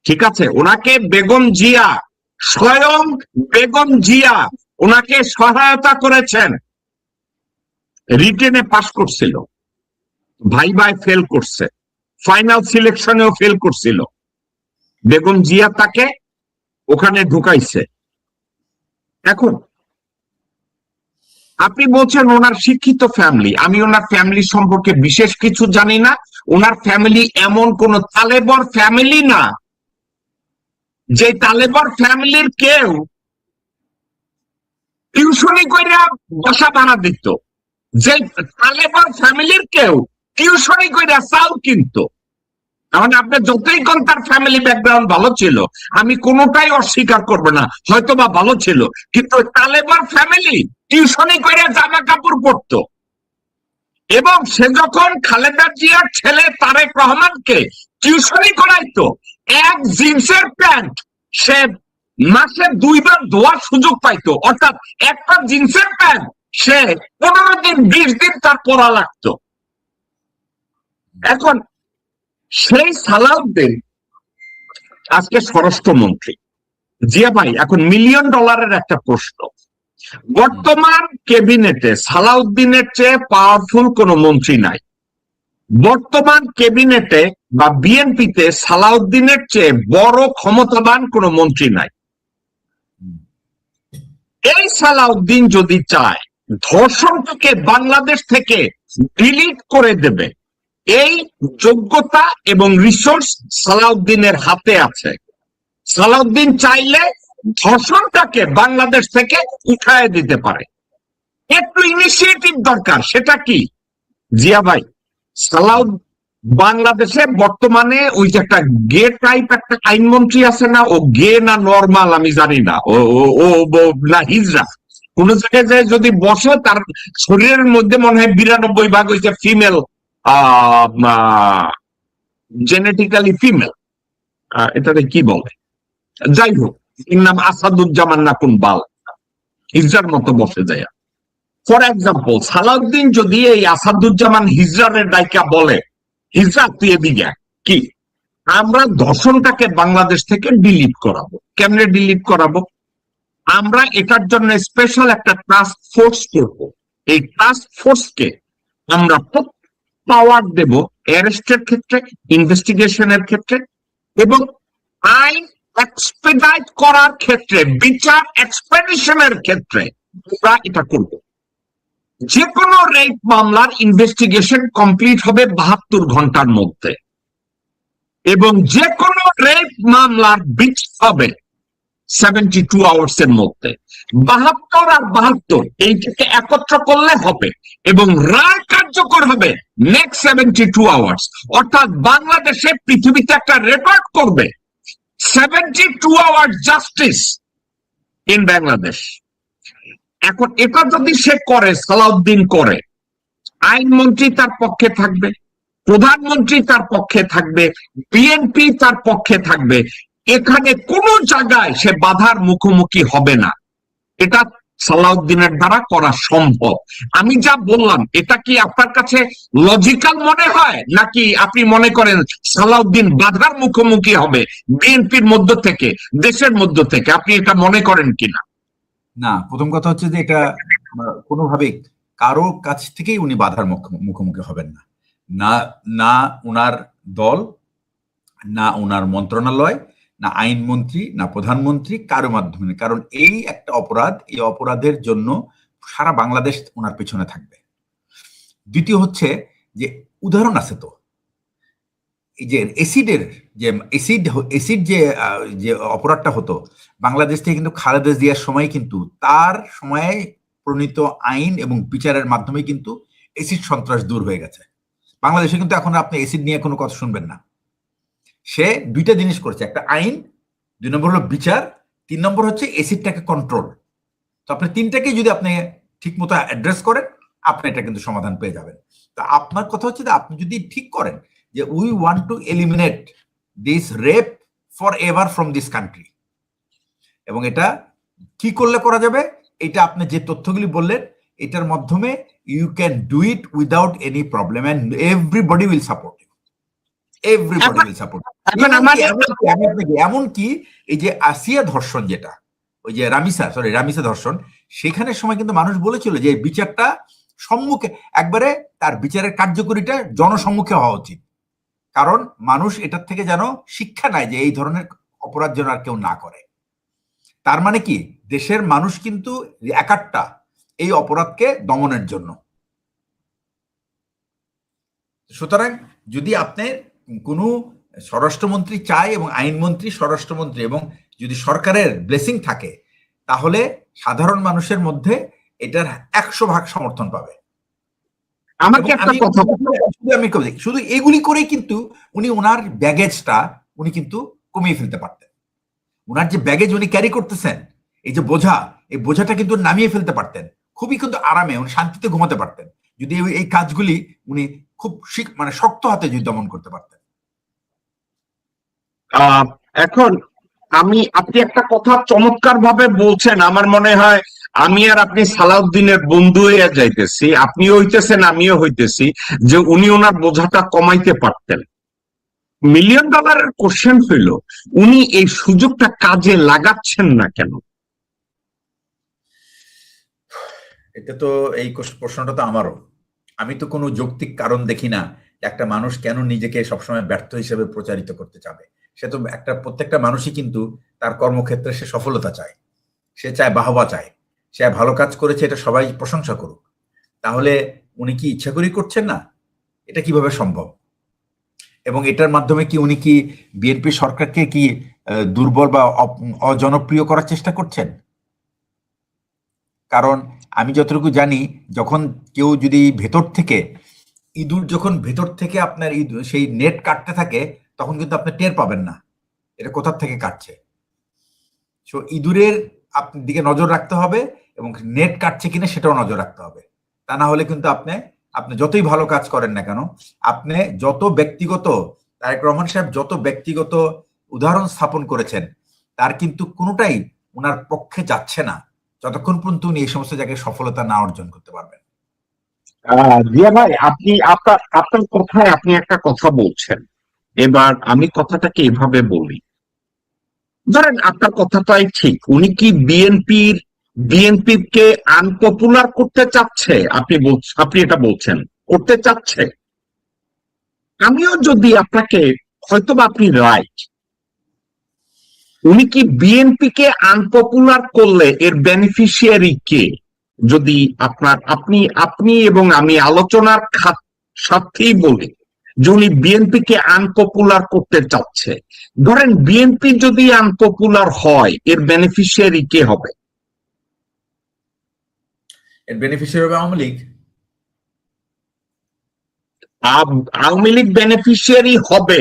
ঠিক আছে, ওনাকে বেগম জিয়া, স্বয়ং বেগম জিয়া ওনাকে সহায়তা করেছেন। রিটেনে পাশ করছিল, ভাই ফেল করছে, ফাইনাল সিলেকশনেও ফেল করছিল, বেগম জিয়া তাকে ওখানে ঢুকাইছে। এখন আপনি বলছেন ওনার শিক্ষিত ফ্যামিলি, আমি ওনার ফ্যামিলি সম্পর্কে বিশেষ কিছু জানি না। ওনার ফ্যামিলি এমন কোন তালেবর ফ্যামিলি না যে তালেবর ফ্যামিলির কেউ টিউশনি কইরা বাসা ভাড়া দিত, যে তালেবর ফ্যামিলির কেউ টিউশনি কইরা চাল কিনতো। এখন আপনি যতই কোন তার ফ্যামিলি ব্যাকগ্রাউন্ড ভালো ছিল, আমি কোনোটাই অস্বীকার করবো না, হয়তো বা ভালো ছিল, কিন্তু তালেবর ফ্যামিলি টিউশনি করে জামা কাপড় পরতো। এবং সে যখন খালেদা জিয়ার ছেলে তারেক রহমানকে টিউশনি করাইতো, এক জিন্সের প্যান্ট সে মাসে 2 বার ধোয়ার সুযোগ পাইতো, অর্থাৎ একটা জিন্সের প্যান্ট সে 15 দিন 20 দিন তার পরা লাগতো। এখন সেই সালাউদ্দিন আজকে স্বরাষ্ট্রমন্ত্রী। জিয়া ভাই, এখন $1,000,000 একটা প্রশ্ন, বর্তমান ক্যাবিনেটে সালাউদ্দিনের চেয়ে পাওয়ারফুল কোন মন্ত্রী নাই। বর্তমান ক্যাবিনেটে বা বিএনপিতে সালাউদ্দিনের চেয়ে বড় ক্ষমতাবান কোন মন্ত্রী নাই। এই সালাউদ্দিন যদি চায় ধর্ষণকে বাংলাদেশ থেকে ডিলিট করে দেবে, এই যোগ্যতা এবং রিসোর্স সালাউদ্দিনের হাতে আছে। সালাউদ্দিন চাইলে ধর্ষণটাকে বাংলাদেশ থেকে উঠায় দিতে পারে। একটু ইনিশিয়েটিভ দরকার, সেটা কি জিয়া ভাই? বাংলাদেশে বর্তমানে ওই যে একটা গে টাইপ একটা আইনমন্ত্রী আছে না, ও গে না নরমাল আমি জানি না, ও ও না হিজড়া, কোন জায়গায় যায় যদি বসে তার শরীরের মধ্যে মনে হয় 92 ভাগ হয়েছে ফিমেল, জেনেটিক্যালি ফিমেল, এটাকে কি বলে, যাই হোক, এর নাম আসাদুজ্জামান না কোন বাল, হিজড়ার মতো বসে যায়। ফর এক্সাম্পল, সালাউদ্দিন যদি এই আসাদুজ্জামান হিজড়ারের ডাইকা বলে, হিজড়া তুই এদিকে কি, আমরা ধর্ষণটাকে বাংলাদেশ থেকে ডিলিট করাবো। কেমনে ডিলিট করাবো? আমরা এটার জন্য স্পেশাল একটা টাস্ক ফোর্স করব। এই টাস্ক ফোর্সকে আমরা পাওয়ার দেব অ্যারেস্টের ক্ষেত্রে, ইনভেস্টিগেশনের ক্ষেত্রে এবং আইন এক্সপেডাইট করার ক্ষেত্রে, বিচার এক্সপেডিশনের ক্ষেত্রে আমরা এটা করব। যে কোনো রেপ মামলার ইনভেস্টিগেশন কমপ্লিট হবে 72 ঘন্টার মধ্যে, এবং যে কোনো রেপ মামলার বিচার হবে 72 আওয়ার্স এর মধ্যে। 72 আর 72 এইটাকে একত্র করলে হবে, এবং রায় কার্যকর হবে নেক্সট 72 আওয়ার্স। অর্থাৎ বাংলাদেশে পৃথিবীতে একটা রেকর্ড করবে 72 আওয়ার জাস্টিস ইন বাংলাদেশ। এখন এটা যদি সে করে, সালাউদ্দিন করে, আইনমন্ত্রী তার পক্ষে থাকবে, প্রধানমন্ত্রী তার পক্ষে থাকবে, বিএনপি তার পক্ষে থাকবে, এখানে কোন জায়গায় সে বাধার মুখোমুখি হবে না। এটা সালাউদ্দিনের দ্বারা করা সম্ভব। আমি যা বললাম এটা কি আপনার কাছে লজিক্যাল মনে হয়, নাকি আপনি মনে করেন সালাউদ্দিন বাধার মুখোমুখি হবে বিএনপির মধ্য থেকে, দেশের মধ্য থেকে? আপনি এটা মনে করেন কিনা? না, প্রথম কথা হচ্ছে যে এটা কোনোভাবেই কারো কাছ থেকেই উনি বাধার মুখোমুখি হবেন না, না না উনার দল, না উনার মন্ত্রণালয়, না আইনমন্ত্রী, না প্রধানমন্ত্রী, কারো মাধ্যমে। কারণ এই একটা অপরাধ, এই অপরাধের জন্য সারা বাংলাদেশ ওনার পেছনে থাকবে। দ্বিতীয় হচ্ছে যে উদাহরণ আছে তো, এই যে এসিডের যে এসিড যে অপরাধটা হতো বাংলাদেশ থেকে, কিন্তু খালেদা জিয়ার সময় কিন্তু তার সময়ে প্রণীত আইন এবং বিচারের মাধ্যমে কিন্তু এসিড সন্ত্রাস দূর হয়ে গেছে। বাংলাদেশে কিন্তু এখন আপনি এসিড নিয়ে কোনো কথা শুনবেন না। সে দুইটা জিনিস করছে, একটা আইন, 2 নম্বর হলো বিচার, 3 নম্বর হচ্ছে এসিডটাকে কন্ট্রোল। তো আপনি তিনটাকে যদি আপনি ঠিক মতো অ্যাড্রেস করেন, আপনি এটা কিন্তু সমাধান পেয়ে যাবেন। তা আপনার কথা হচ্ছে যে আপনি যদি ঠিক করেন যে we want to eliminate this rape for ever from this country, এবং এটা কি করলে করা যাবে, এটা আপনি যে তথ্যগুলি বললেন এটার মাধ্যমে you can do it without any problem, and everybody will support you, everybody will support. এমনকি এই যে আসিয়া ধর্ষণ, যেটা ওই যে রামিসা ধর্ষণ, সেখানে সময় কিন্তু মানুষ বলেছিল যে বিচারটা সম্মুখে, একবারে তার বিচারের কার্যকরীটা জনসম্মুখে হওয়া উচিত, কারণ মানুষ এটার থেকে যেন শিক্ষা নেয় যে এই ধরনের অপরাধ যেন আর কেউ না করে। তার মানে কি, দেশের মানুষ কিন্তু একাট্টা, এই অপরাধকে দমনের জন্য। সুতরাং যদি আপনি কোনো স্বরাষ্ট্রমন্ত্রী চায় এবং আইনমন্ত্রী স্বরাষ্ট্রমন্ত্রী এবং যদি সরকারের ব্লেসিং থাকে, তাহলে সাধারণ মানুষের মধ্যে এটার 100% সমর্থন পাবে। আমাকে একটা কথা শুধু এগুলি করেই কিন্তু উনি ওনার ব্যাগেজটা উনি কিন্তু কমিয়ে ফেলতে পারতেন। ওনার যে ব্যাগেজ উনি ক্যারি করতেছেন, এই যে বোঝা, এই বোঝাটা কিন্তু নামিয়ে ফেলতে পারতেন, খুবই কিন্তু আরামে উনি শান্তিতে ঘুমাতে পারতেন যদি এই কাজগুলি উনি খুব মানে শক্ত হাতে যদি দমন করতে পারতেন। এখন আপনি একটা কথা চমৎকার ভাবে বলছেন, আমার মনে হয় আমি আর আপনি সালাউদ্দিনের বন্ধু হয়ে যাইতেছি, আপনিও হইতেছেন আমিও হইতেছি, যে উনি ওনার বোঝাটা কমাইতে পারতেন। $1,000,000 কোশ্চেন হইল উনি এই সুযোগটা কাজে লাগাচ্ছেন না কেন? এটা তো এই প্রশ্নটা তো আমারও, আমি তো কোনো যৌক্তিক কারণ দেখি না একটা মানুষ কেন নিজেকে সবসময় ব্যর্থ হিসেবে প্রচারিত করতে চাবে। সে তো প্রত্যেকটা মানুষই কিন্তু তার কর্মক্ষেত্রে সে সফলতা চায়, সে চায় বাহবা চায়, সে ভালো কাজ করেছে এটা সবাই প্রশংসা করুক। তাহলে উনি কি ইচ্ছা করেই করছেন না? এটা কিভাবে সম্ভব? এবং এটার মাধ্যমে কি উনি কি বিএনপি সরকারকে কি দুর্বল বা অজনপ্রিয় করার চেষ্টা করছেন? কারণ আমি যতটুকু জানি, যখন কেউ যদি ভেতর থেকে ইঁদুর যখন ভেতর থেকে আপনার সেই নেট কাটতে থাকে, তখন কিন্তু আপনি টের পাবেন না এটা কোথার থেকে কাটছে। সো ইঁদুরের আপনার দিকে নজর রাখতে হবে এবং নেট কাটছে কিনা সেটাও নজর রাখতে হবে। তা না হলে কিন্তু আপনি যতই ভালো কাজ করেন না কেন, আপনি যত ব্যক্তিগত, তারেক রহমান সাহেব যত ব্যক্তিগত উদাহরণ স্থাপন করেছেন, তার কিন্তু কোনোটাই ওনার পক্ষে যাচ্ছে না যতক্ষণ পর্যন্ত উনি এই সমস্ত জায়গায় সফলতা না অর্জন করতে পারবেন। জিয়া ভাই, আপনি আপনার কথায় আপনি একটা কথা বলছেন, এবার আমি কথাটাকে এভাবে বলি। ধরেন আপনার কথাটাই ঠিক, উনি কি বিএনপিকে আনপপুলার করতে চাচ্ছে? আপনি এটা বলছেন করতে চাচ্ছে। আমিও যদি আপনাকে, হয়তোবা আপনি রাইট, উনি কি বিএনপিকে আনপপুলার করলে এর বেনিফিশিয়ারি কে? যদি আপনি এবং আমি আলোচনার সাথেই বলি যে উনি বিএনপিকে আনপপুলার করতে চাচ্ছে, ধরেন বিএনপি যদি আনপপুলার হয়, এর বেনিফিশিয়ারি কে হবে? এর বেনিফিশিয়ারি হবে আওয়ামী লীগ। আওয়ামী লীগ বেনিফিশিয়ারি হবে,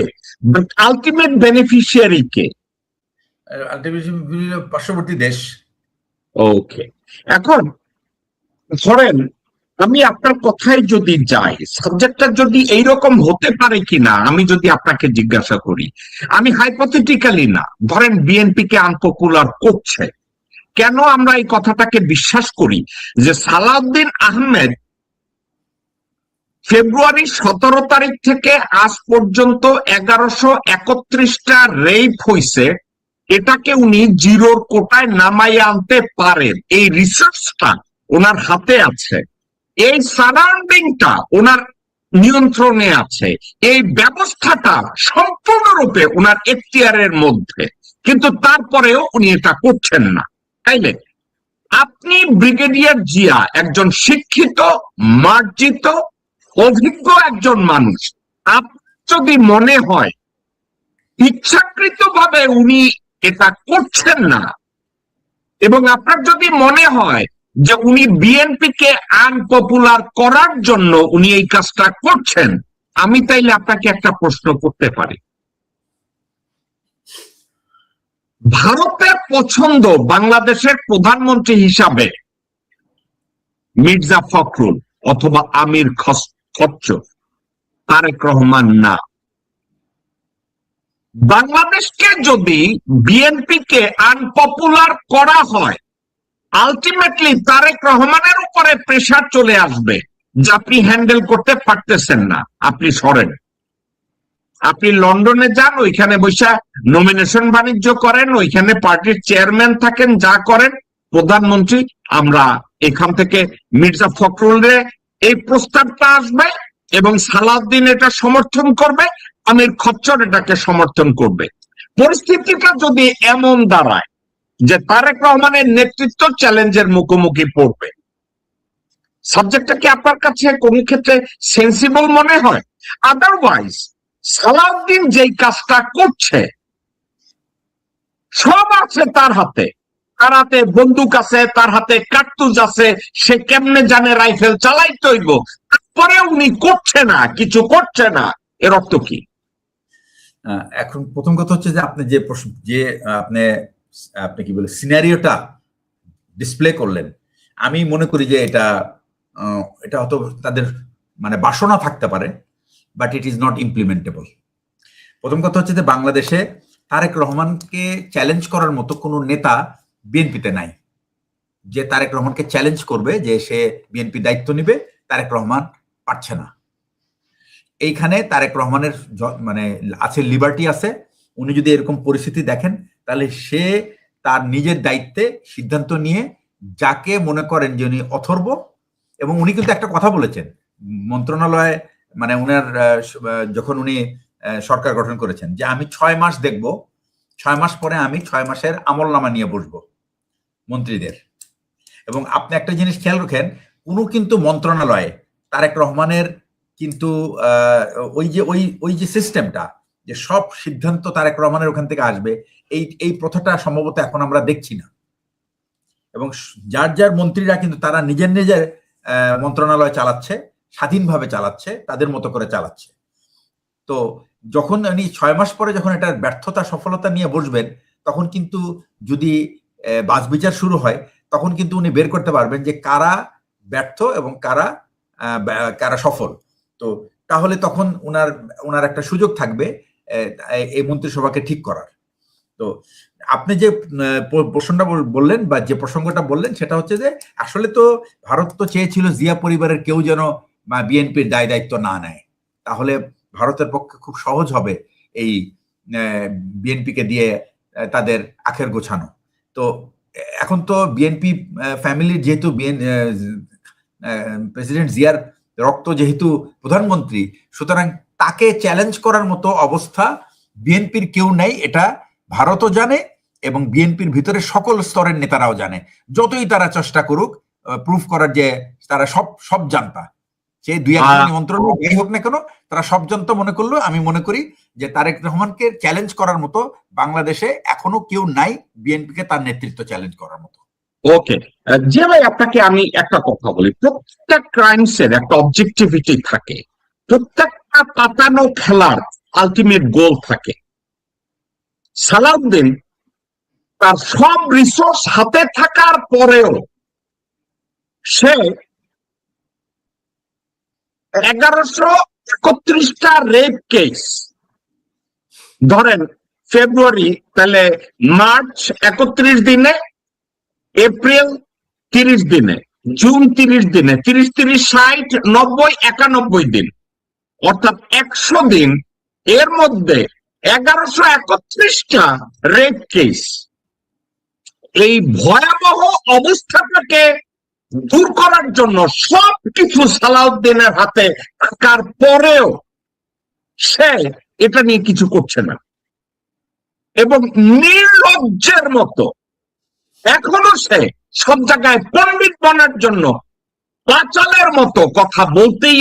বাট আলটিমেট বেনিফিশিয়ারি কে? পার্শ্ববর্তী দেশ। ওকে, এখন ধরেন আমি আপনার কথায় যদি যাই, সাবজেক্টটা যদি এইরকম হতে পারে কিনা আমি যদি আপনাকে জিজ্ঞাসা করি, আমি হাইপোথেটিক্যালি না, ধরেন বিএনপিকে আনপপুলার করছে, কেন আমরা এই কথাটাকে বিশ্বাস করি? যে সালাউদ্দিন আহমেদ ফেব্রুয়ারি 17 তারিখ থেকে আজ পর্যন্ত 1131টা রেপ হয়েছে, এটাকে উনি জিরোর কোটায় নামাইয়া আনতে পারেন। এই রিসার্চটা ওনার হাতে আছে, এই সারাউন্ডিংটা ওনার নিয়ন্ত্রণে আছে, এই ব্যবস্থাটা সম্পূর্ণরূপে ওনার এখতিয়ারের মধ্যে, কিন্তু তারপরেও উনি এটা করছেন না। তাইলে আপনি ব্রিগেডিয়ার জিয়া একজন শিক্ষিত, মার্জিত, অভিজ্ঞ একজন মানুষ, আপনার যদি মনে হয় ইচ্ছাকৃতভাবে উনি এটা করছেন না, এবং আপনার যদি মনে হয় যে উনি বিএনপিকে আনপপুলার করার জন্য উনি এই কাজটা করছেন, আমি তাইলে আপনাকে একটা প্রশ্ন করতে পারি। ভারতের পছন্দ বাংলাদেশের প্রধানমন্ত্রী হিসাবে মির্জা ফখরুল অথবা আমির খচ্চর, তারেক রহমান না। বাংলাদেশকে যদি বিএনপিকে আনপপুলার করা হয়, আলটিমেটলি তারেক রহমানের উপরে প্রেসার চলে আসবে যে আপনি হ্যান্ডেল করতে পারতেছেন না, আপনি সরেন। আপনি লন্ডনে যান, ওইখানে বসে নমিনেশন বাণিজ্য করেন, ওইখানে পার্টির চেয়ারম্যান থাকেন, যা করেন, প্রধানমন্ত্রী আমরা এখান থেকে মির্জা ফখরুলের এই প্রস্তাবটা আসবে এবং সালাউদ্দিন এটা সমর্থন করবে, আমির খচ্চর এটাকে সমর্থন করবে। পরিস্থিতিটা যদি এমন দাঁড়ায় যে তারেক রহমানের নেতৃত্ব চ্যালেঞ্জের মুখোমুখি পড়বে, সাবজেক্টটা কি আপনার কাছে কোন ক্ষেত্রে সেন্সিবল মনে হয়? আদারওয়াইজ সালাউদ্দিন যেই কাজটা করছে, সব আছে তার হাতে। তার হাতে বন্দুক আছে, তার হাতে কার্তুজ আছে, সে কেমনে জানে রাইফেল চালাইতে হইব, তারপরে উনি করছে না, কিছু করছে না, এর অর্থ কি? এখন প্রথম কথা হচ্ছে যে আপনি যে আপনি আপনি কি বলে সিনারিওটা ডিসপ্লে করলেন, আমি মনে করি যে এটা হয়তো তাদের মানে বাসনা থাকতে পারে, but it is not implementable. প্রথম কথা হচ্ছে যে বাংলাদেশে তারেক রহমানকে চ্যালেঞ্জ করার মতো কোনো নেতা বিএনপিতে নাই, যে তারেক রহমানকে চ্যালেঞ্জ করবে যে সে বিএনপি দায়িত্ব নিবে। তারেক রহমান পারছে না। এইখানে তারেক রহমানের মানে আছে, লিবার্টি আছে। উনি যদি এরকম পরিস্থিতি দেখেন, তাহলে সে তার নিজের দায়িত্বে সিদ্ধান্ত নিয়ে যাকে মনে করেন যে উনি অথর্ব, এবং উনি কিন্তু একটা কথা বলেছেন মন্ত্রণালয়ে, মানে উনার যখন উনি সরকার গঠন করেছেন, যে আমি 6 মাস দেখব, 6 মাস পরে আমি 6 মাসের আমলনামা নিয়ে বসবো মন্ত্রীদের। এবং আপনি একটা জিনিস খেয়াল রাখেন, কোনো কিন্তু মন্ত্রণালয়ে তারেক রহমানের কিন্তু ওই যে সিস্টেমটা, যে সব সিদ্ধান্ত তারেক রহমানের ওখান থেকে আসবে, এই প্রথাটা সম্ভবত এখন আমরা দেখছি না। এবং যার যার মন্ত্রীরা কিন্তু তারা নিজের নিজের মন্ত্রণালয় চালাচ্ছে, স্বাধীনভাবে চালাচ্ছে, তাদের মতো করে চালাচ্ছে। তো যখন উনি 6 মাস পরে যখন এটার ব্যর্থতা সফলতা নিয়ে বসবেন, তখন কিন্তু যদি বাছবিচার শুরু হয়, তখন কিন্তু উনি বের করতে পারবেন যে কারা ব্যর্থ এবং কারা সফল। তো তাহলে তখন উনার একটা সুযোগ থাকবে এই মন্ত্রিসভাকে ঠিক করার। তো আপনি যে প্রশ্নটা বললেন বা যে প্রসঙ্গটা বললেন, সেটা হচ্ছে যে আসলে তো ভারত তো চেয়েছিল জিয়া পরিবারের কেউ যেন বিএনপির দায় দায়িত্ব না নেয়, তাহলে ভারতের পক্ষে খুব সহজ হবে এই বিএনপিকে দিয়ে তাদের আখের গোছানো। তো এখন তো বিএনপি ফ্যামিলির যেহেতু প্রেসিডেন্ট জিয়ার রক্ত যেহেতু প্রধানমন্ত্রী, সুতরাং তাকে চ্যালেঞ্জ করার মতো অবস্থা বিএনপির কেউ নেই, এটা ভারতও জানে এবং বিএনপির ভিতরে সকল স্তরের নেতারাও জানে। যতই তারা চেষ্টা করুক প্রুফ করার যে তারা সব জানতা, সে 2-1 নিমন্ত্রণ যাই হোক না কেন, তারা সব জানতো মনে করলো। আমি মনে করি যে তারেক রহমানকে চ্যালেঞ্জ করার মতো বাংলাদেশে এখনো কেউ নাই বিএনপিকে তার নেতৃত্ব চ্যালেঞ্জ করার মতো। ওকে, যে ভাই আপনাকে আমি একটা কথা বলি, প্রত্যেকটা ক্রাইমসের একটা অবজেক্টিভিটি থাকে, প্রত্যেকটা পাতানো খেলার আলটিমেট গোল থাকে। সালাউদ্দিন তার সব রিসোর্স হাতে থাকার পরেও সে 1131টা রেপ কেস, ধরেন ফেব্রুয়ারি, তাহলে মার্চ 31 দিনে, এপ্রিল 30 দিনে, জুন 30 দিনে, 30-30, 60, 90, 91 দিন, অর্থাৎ 100 দিন, এর মধ্যে 1131টা রেপ কেস। এই ভয়াবহ অবস্থাটাকে দূর করার জন্য সবকিছু সালাউদ্দিনের হাতে থাকার পরেও সে এটা নিয়ে কিছু করছে না, এবং নির্লজ্জের মতো এখনো সে সব জায়গায় পণ্ডিত বনার জন্য পাঁচালের মতো কথা বলতেই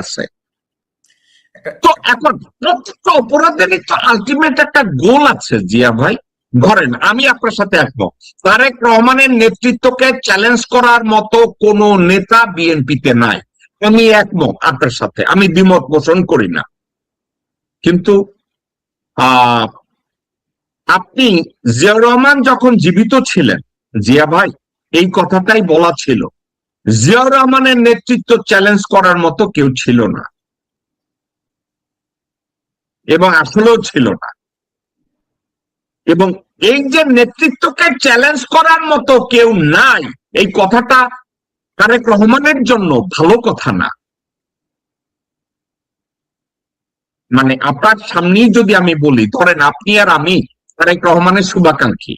আছে। তো এখন প্রত্যেকটা অপরাধেরই তো আলটিমেট একটা গোল আছে জিয়া ভাই। ধরেন আমি আপনার সাথে একমত, তারেক রহমানের নেতৃত্বকে চ্যালেঞ্জ করার মতো কোন নেতা বিএনপিতে নাই, আমি একমত আপনার সাথে, আমি দ্বিমত পোষণ করি না। কিন্তু আপনি জিয়াউর রহমান যখন জীবিত ছিলেন, জিয়া ভাই, এই কথাটাই বলা ছিল, জিয়াউর রহমানের নেতৃত্ব চ্যালেঞ্জ করার মতো কেউ ছিল না, এবং আসলেও ছিল না। এবং এই যে নেতৃত্বকে চ্যালেঞ্জ করার মতো কেউ নাই, এই কথাটা তারেক রহমানের জন্য ভালো কথা না। মানে আপনার সামনেই যদি আমি বলি, ধরেন আপনি আর আমি তারেক রহমানের শুভাকাঙ্ক্ষী,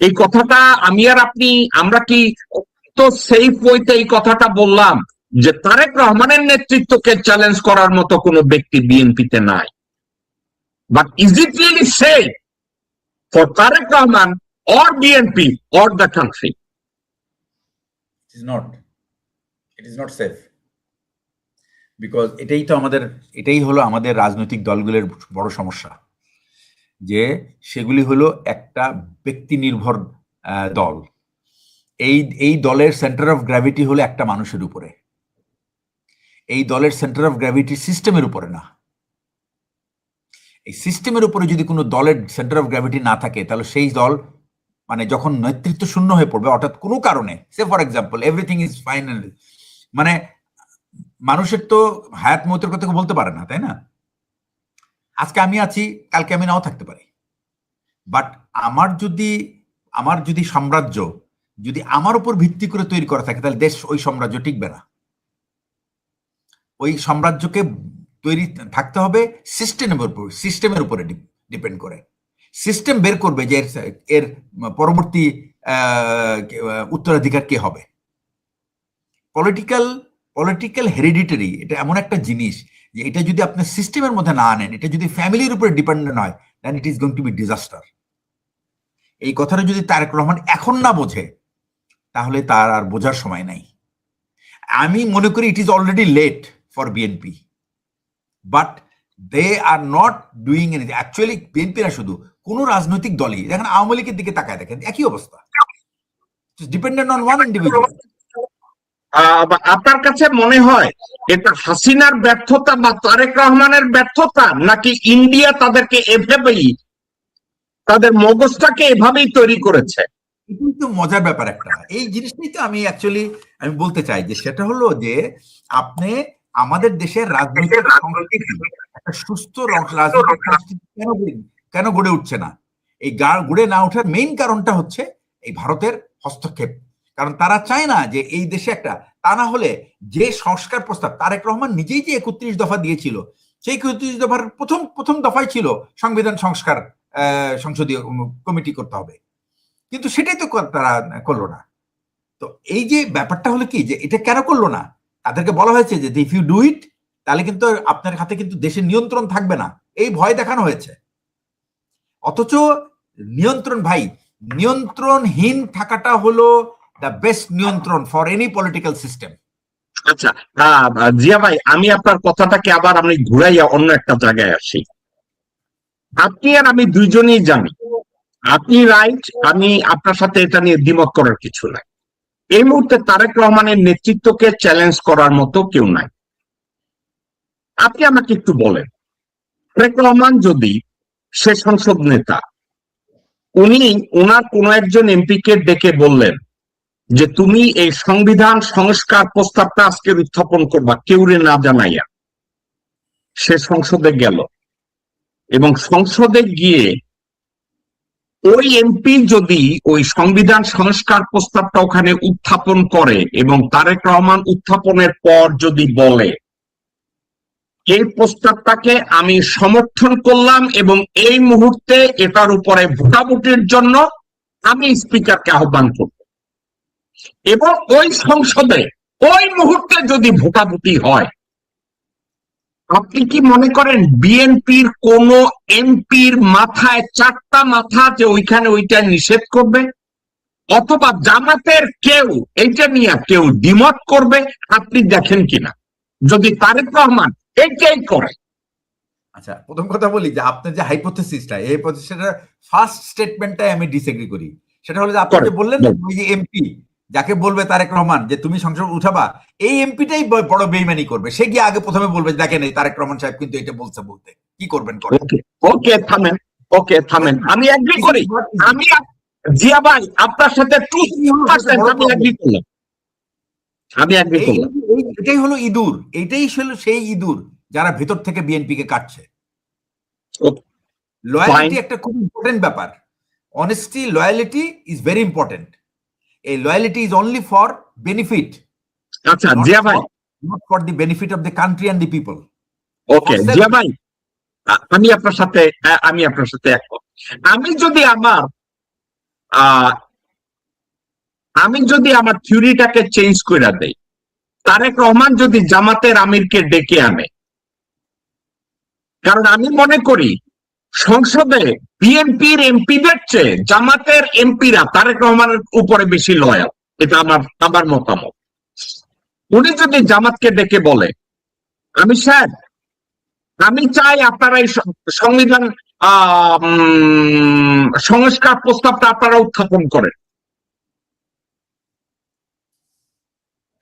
এই কথাটা আমি আর আপনি, আমরা কি তো সেফ ওয়েতে এই কথাটা বললাম যে তারেক রহমানের নেতৃত্বকে চ্যালেঞ্জ করার মতো কোনো ব্যক্তি বিএনপিতে নাই? But is it really safe for Tariq Rahman or BNP or the country? It is not safe, because এটাই হলো আমাদের রাজনৈতিক দলগুলোর বড় সমস্যা, যে সেগুলি হলো একটা ব্যক্তি নির্ভর দল। এই দলের সেন্টার অফ গ্র্যাভিটি হলো একটা মানুষের উপরে, এই দলের সেন্টার অফ গ্র্যাভিটি সিস্টেমের উপরে না। এই সিস্টেমের উপরে যদি কোনো দলের সেন্টার অফ গ্র্যাভিটি না থাকে, তাহলে সেই দল মানে যখন নেতৃত্ব শূন্য হয়ে পড়বে অর্থাৎ কোনো কারণে, সে for example everything is final, মানে মানুষের তো হায়াত মৌতের কথা বলতে পারে না, তাই না? আজকে আমি আছি, কালকে আমি নাও থাকতে পারি, বাট আমার যদি সাম্রাজ্য যদি আমার উপর ভিত্তি করে তৈরি করা থাকে, তাহলে দেশ ওই সাম্রাজ্য টিকবে না। ওই সাম্রাজ্যকে তৈরি থাকতে হবে সিস্টেমের উপরে ডিপেন্ড করে। সিস্টেম বের করবে যে এর পরবর্তী উত্তরাধিকার কে হবে। পলিটিক্যাল হেরিডিটারি এটা এমন একটা জিনিস যে এটা যদি আপনি সিস্টেমের মধ্যে না আনেন, এটা যদি ফ্যামিলির উপরে ডিপেন্ডেন্ট হয়, then it is going to be disaster. এই কথাটা যদি তারেক রহমান এখন না বোঝে, তাহলে তার আর বোঝার সময় নাই। আমি মনে করি it is already late for BNP, but they are not doing anything. Actually BNP না, শুধু কোন রাজনৈতিক দলই দেখেন, আওয়ামী লীগের দিকে তাকায় দেখেন, একই অবস্থা, ডিপেন্ডেন্ট অন ওয়ান ইন্ডিভিজুয়াল। আপনার কাছে মনে হয় এটা হাসিনার ব্যর্থতা বা তারেক রহমানের ব্যর্থতা, নাকি ইন্ডিয়া তাদেরকে এভাবেই, তাদের মগজটাকে এভাবেই তৈরি করেছে? এটাই তো মজার ব্যাপার একটা। এই জিনিসটাই তো আমি বলতে চাই, যে সেটা হলো যে আপনি আমাদের দেশের রাজনৈতিক একটা সুস্থ রাজনৈতিক সংস্কৃতি কেন গড়ে উঠছে না? এই গড়ে না ওঠার মেইন কারণটা হচ্ছে এই ভারতের হস্তক্ষেপ। কারণ তারা চায় না যে এই দেশে একটা, তা না হলে যে সংস্কার প্রস্তাব তারেক রহমান নিজেই যে 31 দফা দিয়েছিল, সেই 31 দফার প্রথম দফায় ছিল সংবিধান সংস্কার সংসদীয় কমিটি করতে হবে, কিন্তু সেটাই তো তারা করলো না। তো এই যে ব্যাপারটা হলো কি, যে এটা কেন করলো না? তাদেরকে বলা হয়েছে যে ইফ ইউ ডু ইট, তাহলে কিন্তু আপনার হাতে কিন্তু দেশের নিয়ন্ত্রণ থাকবে না, এই ভয় দেখানো হয়েছে। অথচ নিয়ন্ত্রণহীন থাকাটা হলো দ্য বেস্ট নিয়ন্ত্রণ ফর এনি পলিটিক্যাল সিস্টেম। আচ্ছা জিয়া ভাই, আমি আপনার কথাটাকে আবার আমি ঘুরাইয়া অন্য একটা জায়গায় আসি। আপনি আর আমি দুইজনেই জানি আপনি রাইট, আমি আপনার সাথে এটা নিয়ে দ্বিমত করার কিছু নাই। এই মুহূর্তে তারেক রহমানের নেতৃত্বকে চ্যালেঞ্জ করার মতো কেউ নাই। আপনি আমাকে একটু বলেন, তারেক রহমান যদি সে সংসদ নেতা, উনি ওনার কোন একজন এমপিকে ডেকে বললেন যে তুমি এই সংবিধান সংস্কার প্রস্তাবটা আজকে উত্থাপন করবা কেউরে না জানাইয়া, সে সংসদে গেল এবং সংসদে গিয়ে ওই এমপি যদি ওই সংবিধান সংস্কার প্রস্তাবটা ওখানে উত্থাপন করে এবং তারেক রহমান উত্থাপনের পর যদি বলে এই প্রস্তাবটাকে আমি সমর্থন করলাম এবং এই মুহূর্তে এটার উপরে ভোটাভুটির জন্য আমি স্পিকারকে আহ্বান করব, এবং ওই সংসদে ওই মুহূর্তে যদি ভোটাভুটি হয়, আপনি কি মনে করেন বিএনপির কোন এমপির মাথায় চারটা মাথা যে ওইখানে ওইটা নিষেধ করবে? অথবা জামাতের কেউ এইটা নিয়ে কেউ দ্বিমত করবে? আপনি দেখেন কিনা যদি তারেক রহমান এইটাই করে। আচ্ছা, প্রথম কথা বলি যে আপনার যে হাইপোথেসিসটা, এই হাইপোথেসিসটার ফার্স্ট স্টেটমেন্টটাই আমি ডিসএগ্রি করি। সেটা হলো যে আপনি যে বললেন ওই যে এমপি যাকে বলবে তারেক রহমান যে তুমি সংসদ উঠাবা, এই এমপিটাই বড় বেইমানি করবে। সে গিয়ে আগে প্রথমে বলবে দেখেন এই তারেক রহমান সাহেব কিন্তু এটা বলতে কি করবেন? ওকে থামেন, আমি এগ্রি করি। আমি জিয়া ভাই আপনার সাথে 2% আমি এগ্রি করলাম। এটাই হলো ইঁদুর, এটাই হলো সেই ইঁদুর যারা ভেতর থেকে বিএনপি কে কাটছে। লয়ালিটি একটা খুব ইম্পর্টেন্ট ব্যাপার। Honesty, loyalty is very important. এই loyalty is only for benefit, আচ্ছা জিয়া ভাই, not for the benefit of the country and the people. Okay Zia ভাই, আমি আপনার সাথে একমত। আমি যদি আমার থিওরিটাকে চেঞ্জ করে দেই, তারেক রহমান যদি জামাতের আমিরকে ডেকে আনে, কারণ আমি মনে করি সংসদে বিএনপির এমপিদের চেয়ে জামাতের এমপিরা তারেক রহমানের উপরে বেশি লয়াল। এটা আমার আমার মতামত। উনি যদি জামাতকে ডেকে বলে, আমি স্যার, আমি চাই আপনারা এই সংবিধান সংস্কার প্রস্তাবটা আপনারা উত্থাপন করেন।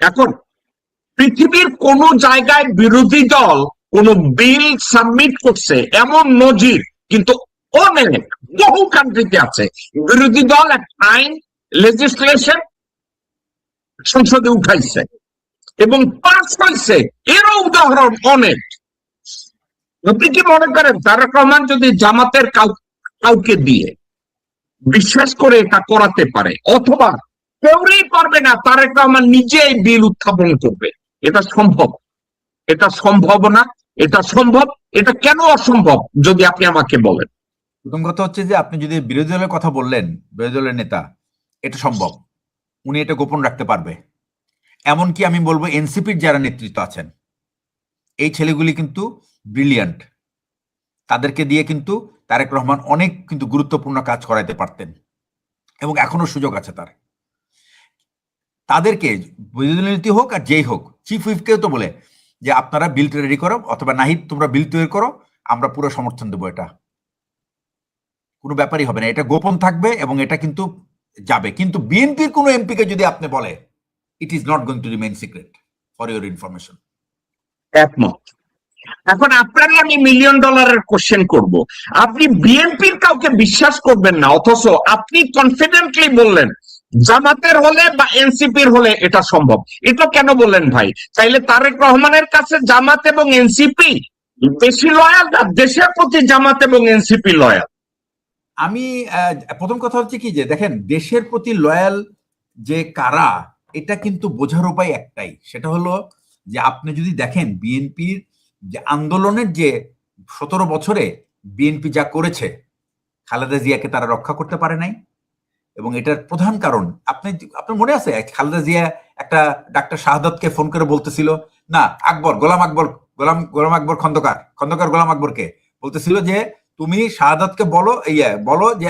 এখন পৃথিবীর কোন জায়গায় বিরোধী দল কোন বিল সাবমিট করছে এমন নজির কিন্তু অনেক বহু কান্ট্রিতে আছে। বিরোধী দল এক আইন লেজিসলেশন সংসদে উঠাইছে এবং পাস হয়েছে, এরও উদাহরণ অনেক। আপনি কি মনে করেন তারেক রহমান যদি জামাতের কাউকে দিয়ে বিশ্বাস করে এটা করাতে পারে, অথবা কেউই পারবে না, তারেক রহমান নিজেই বিল উত্থাপন করবে? এটা সম্ভব? এটা সম্ভব না? এটা সম্ভব। এটা কেন অসম্ভব যদি আপনি আমাকে বলেন? প্রথম কথা হচ্ছে যে আপনি যদি বিরোধী দলের কথা বললেন, বিরোধী দলের নেতা, এটা সম্ভব, উনি এটা গোপন রাখতে পারবে। এমনকি আমি বলবো এনসিপির যারা নেতৃত্ব আছেন, এই ছেলেগুলি কিন্তু ব্রিলিয়ান্ট, তাদেরকে দিয়ে কিন্তু তারেক রহমান অনেক কিন্তু গুরুত্বপূর্ণ কাজ করাইতে পারতেন এবং এখনো সুযোগ আছে তার। তাদেরকে বিরোধী নীতি হোক আর যেই হোক, চিফ হুইপকেও তো বলে যে আপনারা বিলটা রেডি করো, অথবা নাহিদ তোমরা বিল তৈরি করো, আমরা পুরো সমর্থন দেবো। এটা কোনো ব্যাপারই হবে না, এটা গোপন থাকবে এবং এটা কিন্তু যাবে। কিন্তু বিএনপির কোনো এমপিকে যদি আপনি বলে, it is not going to remain secret, for your information. একমত। এখন আপনারই আমি মিলিয়ন ডলারের কোশ্চেন করব, আপনি বিএনপির কাউকে বিশ্বাস করবেন না, অথচ আপনি কনফিডেন্টলি বললেন জামাতের হলে বা এনসিপির হলে এটা সম্ভব। এটা কেন বললেন ভাই? চাইলে তারেক রহমানের কাছে জামাত এবং এনসিপি বেশি লয়াল, না দেশের প্রতি জামাত এবং এনসিপি লয়াল? আমি প্রথম কথা হচ্ছে কি যে দেখেন, দেশের প্রতি লয়াল যে কারা, এটা কিন্তু বোঝার উপায় একটাই, সেটা হলো যে আপনি যদি দেখেন বিএনপির যে আন্দোলনের যে 17 বছরে বিএনপি যা করেছে, খালেদা জিয়াকে তারা রক্ষা করতে পারে নাই। এবং এটার প্রধান কারণ, আপনার মনে আছে খালেদা জিয়া একটা ডাক্তার শাহাদাতকে ফোন করে বলতেছিল, না আকবর, গোলাম আকবর খন্দকার গোলাম আকবরকে বলতেছিল যে তুমি শাহাদাতকে বলো, বলো যে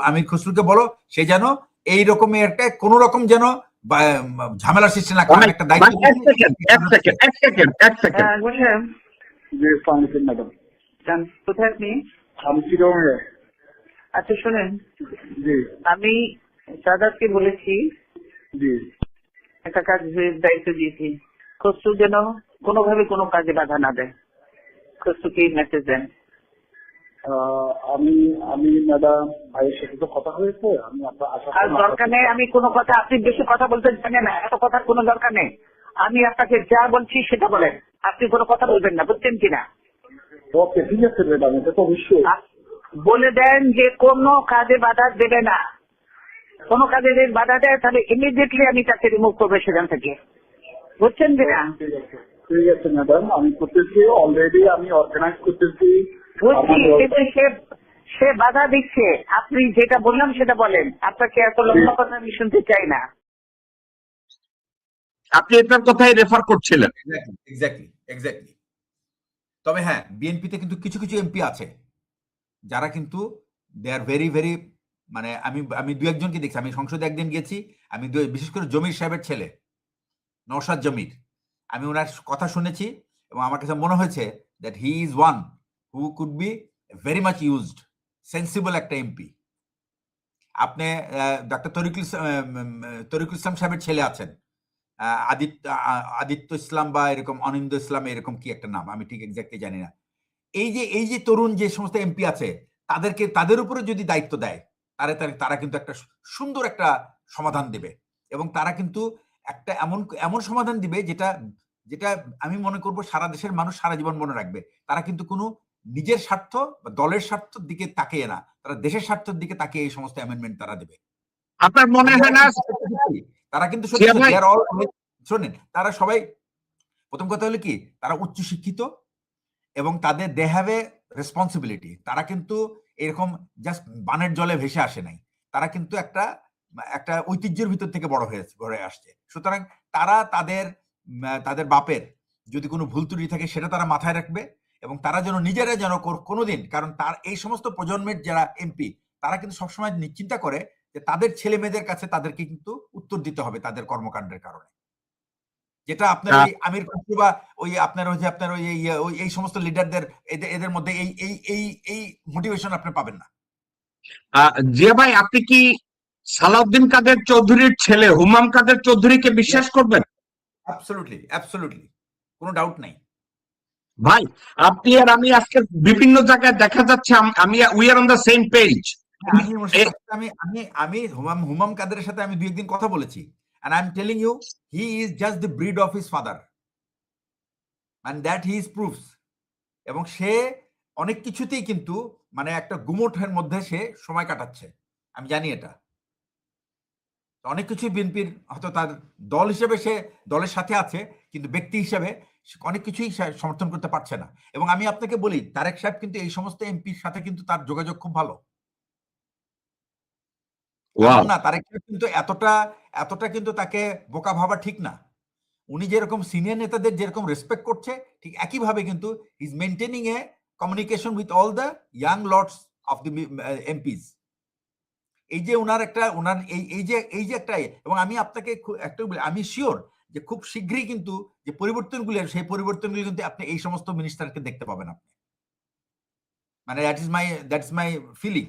আমির খসরুকে বলো, সে যেন এই রকমের একটা কোন রকম যেন ঝামেলা সৃষ্টি না করে। একটা দায়িত্ব। ম্যাডাম কোথায় আপনি? আমি চিরঙ্গে। আচ্ছা শোনেন, আমি সাদাতকে বলেছি একটা কাজের দায়িত্ব দিয়েছি, খসরু যেন কোনোভাবে কোনো কাজে বাধা না দেয়। খসরুকে মেসেজ দেন। আমি ম্যাডাম ভাইয়ের সাথে তো কথা হয়েছে, আমি আর দরকার নেই, আমি কোনো কথা, আপনি বেশি কথা বলতে জানেন না, এত কথার কোনো দরকার নেই। আমি আপনাকে যা বলছি সেটা বলেন, আপনি কোনো কথা বলবেন না, বুঝছেন কিনা? ওকে ঠিক আছে ম্যাডাম, এটা তো অবশ্যই বলে দেন যে কোনো কাজে বাধা দেবে না। কোনো কাজে যদি বাধা দেয় তাহলে ইমিডিয়েটলি আমি তাকে রিমুভ করবো সেখান থেকে, বুঝছেন কিনা? ঠিক আছে ম্যাডাম, আমি করতেছি, অলরেডি আমি অর্গানাইজ করতেছি। বুঝছি, কিন্তু সে বাধা দিচ্ছে। আপনি যেটা বললাম সেটা বলেন, আপনাকে এত লম্বা কথা আমি শুনতে চাই না। আপনি এটার কথাই রেফার করছিলেন। এক্স্যাক্টলি। তবে হ্যাঁ, বিএনপিতে কিন্তু কিছু কিছু এমপি আছে যারা কিন্তু দে আর ভেরি ভেরি, মানে আমি দু একজনকে দেখছি, আমি সংসদে একদিন গেছি, আমি বিশেষ করে জমির সাহেবের ছেলে নওশাদ জমির, আমি ওনার কথা শুনেছি এবং আমার কাছে মনে হয়েছে that he is one who could be very much used, sensible একটা এমপি। আপনি ডক্টর তরিকুল ইসলাম সাহেবের ছেলে আছেন, আদিত্য ইসলাম বা এরকম অনিন্দ ইসলাম, এরকম কি একটা নাম, আমি ঠিক এক্স্যাক্টলি জানি না। এই যে তরুণ যে সমস্ত এমপি আছে, তাদের উপরে যদি দায়িত্ব দেয়, তারা কিন্তু একটা সুন্দর একটা সমাধান দেবে এবং তারা কিন্তু একটা এমন সমাধান দিবে যেটা আমি মনে করবো সারা দেশের মানুষ সারা জীবন মনে রাখবে। তারা কিন্তু কোনো নিজের স্বার্থ বা দলের স্বার্থের দিকে তাকিয়ে না, তারা দেশের স্বার্থের দিকে তাকিয়ে এই সমস্ত অ্যামেন্ডমেন্ট তারা দেবে। আপনার মনে হয় না তারা কিন্তু শোনেন, তারা সবাই, প্রথম কথা হলো কি, তারা উচ্চ শিক্ষিত এবং তাদের দে হ্যাভ এ রেসপন্সিবিলিটি। তারা কিন্তু এরকম জাস্ট বানের জলে ভেসে আসে নাই, তারা কিন্তু একটা ঐতিহ্যের ভিতর থেকে বড় হয়ে আসছে। সুতরাং তারা তাদের বাপের যদি কোনো ভুল ত্রুটি থাকে সেটা তারা মাথায় রাখবে এবং তারা যেন নিজেরা যেন কোনোদিন, কারণ তার এই সমস্ত প্রজন্মের যারা এমপি, তারা কিন্তু সবসময় চিন্তা করে যে তাদের ছেলে মেয়েদের কাছে তাদেরকে কিন্তু উত্তর দিতে হবে তাদের কর্মকাণ্ডের কারণে, যেটা আপনার ওই আমির খসরু বা ওই আপনার ওই যে আপনার ওই এই সমস্ত লিডারদের এদের মধ্যে এই এই এই এই মোটিভেশন আপনি পাবেন না। জিয়া ভাই, আপনি কি সালাউদ্দিন কাদের চৌধুরীর ছেলে হুমাম কাদের চৌধুরীকে বিশ্বাস করবেন? অ্যাবসলিউটলি, অ্যাবসলিউটলি, কোনো ডাউট নাই ভাই। আপনি আর আমি আজকে বিভিন্ন জায়গায় দেখা যাচ্ছে আমি we are on the same page. আমি হুমাম কাদেরের সাথে আমি 2 একদিন কথা বলেছি, and I'm telling you he is just the breed of his father and that he is proofs, এবং সে অনেক কিছুতেই কিন্তু মানে একটা গুমোটের মধ্যে সে সময় কাটাচ্ছে, আমি জানি এটা। অনেক কিছুই বিএনপির হয়তো তার দল হিসেবে সে দলের সাথে আছে, কিন্তু ব্যক্তি হিসেবে অনেক কিছুই সমর্থন করতে পারছে না। এবং আমি আপনাকে বলি, তারেক সাহেব কিন্তু এই সমস্ত এমপির সাথে কিন্তু তার যোগাযোগ খুব ভালো না। তারেক সাহেব কিন্তু এতটা কিন্তু তাকে বোকা ভাবা ঠিক না। উনি যেরকম সিনিয়র নেতাদের যেরকম রেসপেক্ট করছে, ঠিক একইভাবে কিন্তু is maintaining a communication with all the young lords of the MPs. এই যে ওনার এই যে একটা, এবং আমি আপনাকে একটা আমি শিওর যে খুব শীঘ্রই কিন্তু যে পরিবর্তনগুলো, সেই পরিবর্তনগুলো কিন্তু আপনি এই সমস্ত মিনিস্টারকে দেখতে পাবেন আপনি, মানে দ্যাট ইজ মাই ফিলিং।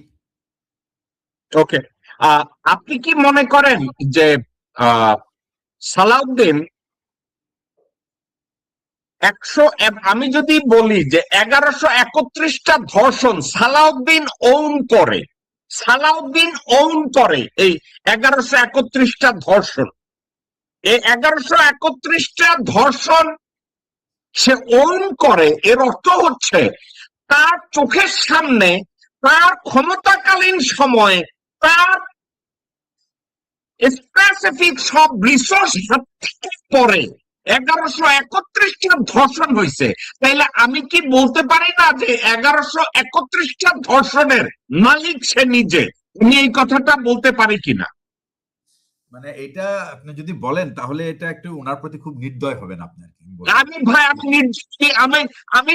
ওকে, আপনি কি মনে করেন যে সালাউদ্দিন আমি যদি বলি যে 1131টা ধর্ষণ সালাউদ্দিন ওন করে এই 1131টা ধর্ষণ, এই 1131টা ধর্ষণ সে ওন করে, এর অর্থ হচ্ছে তার চোখের সামনে তার ক্ষমতাকালীন সময়ে তার স্পেসিফিক সব রিসোর্স হাত থেকে পরে 1131টা ধর্ষণ হয়েছে। তাইলে আমি কি বলতে পারি না যে 1131টা ধর্ষণের মালিক সে নিজে? উনি এই কথাটা বলতে পারি কিনা? মানে এটা আপনি যদি বলেন তাহলে এটা একটু ওনার প্রতি খুব নির্দয় হবেন আপনার। আমি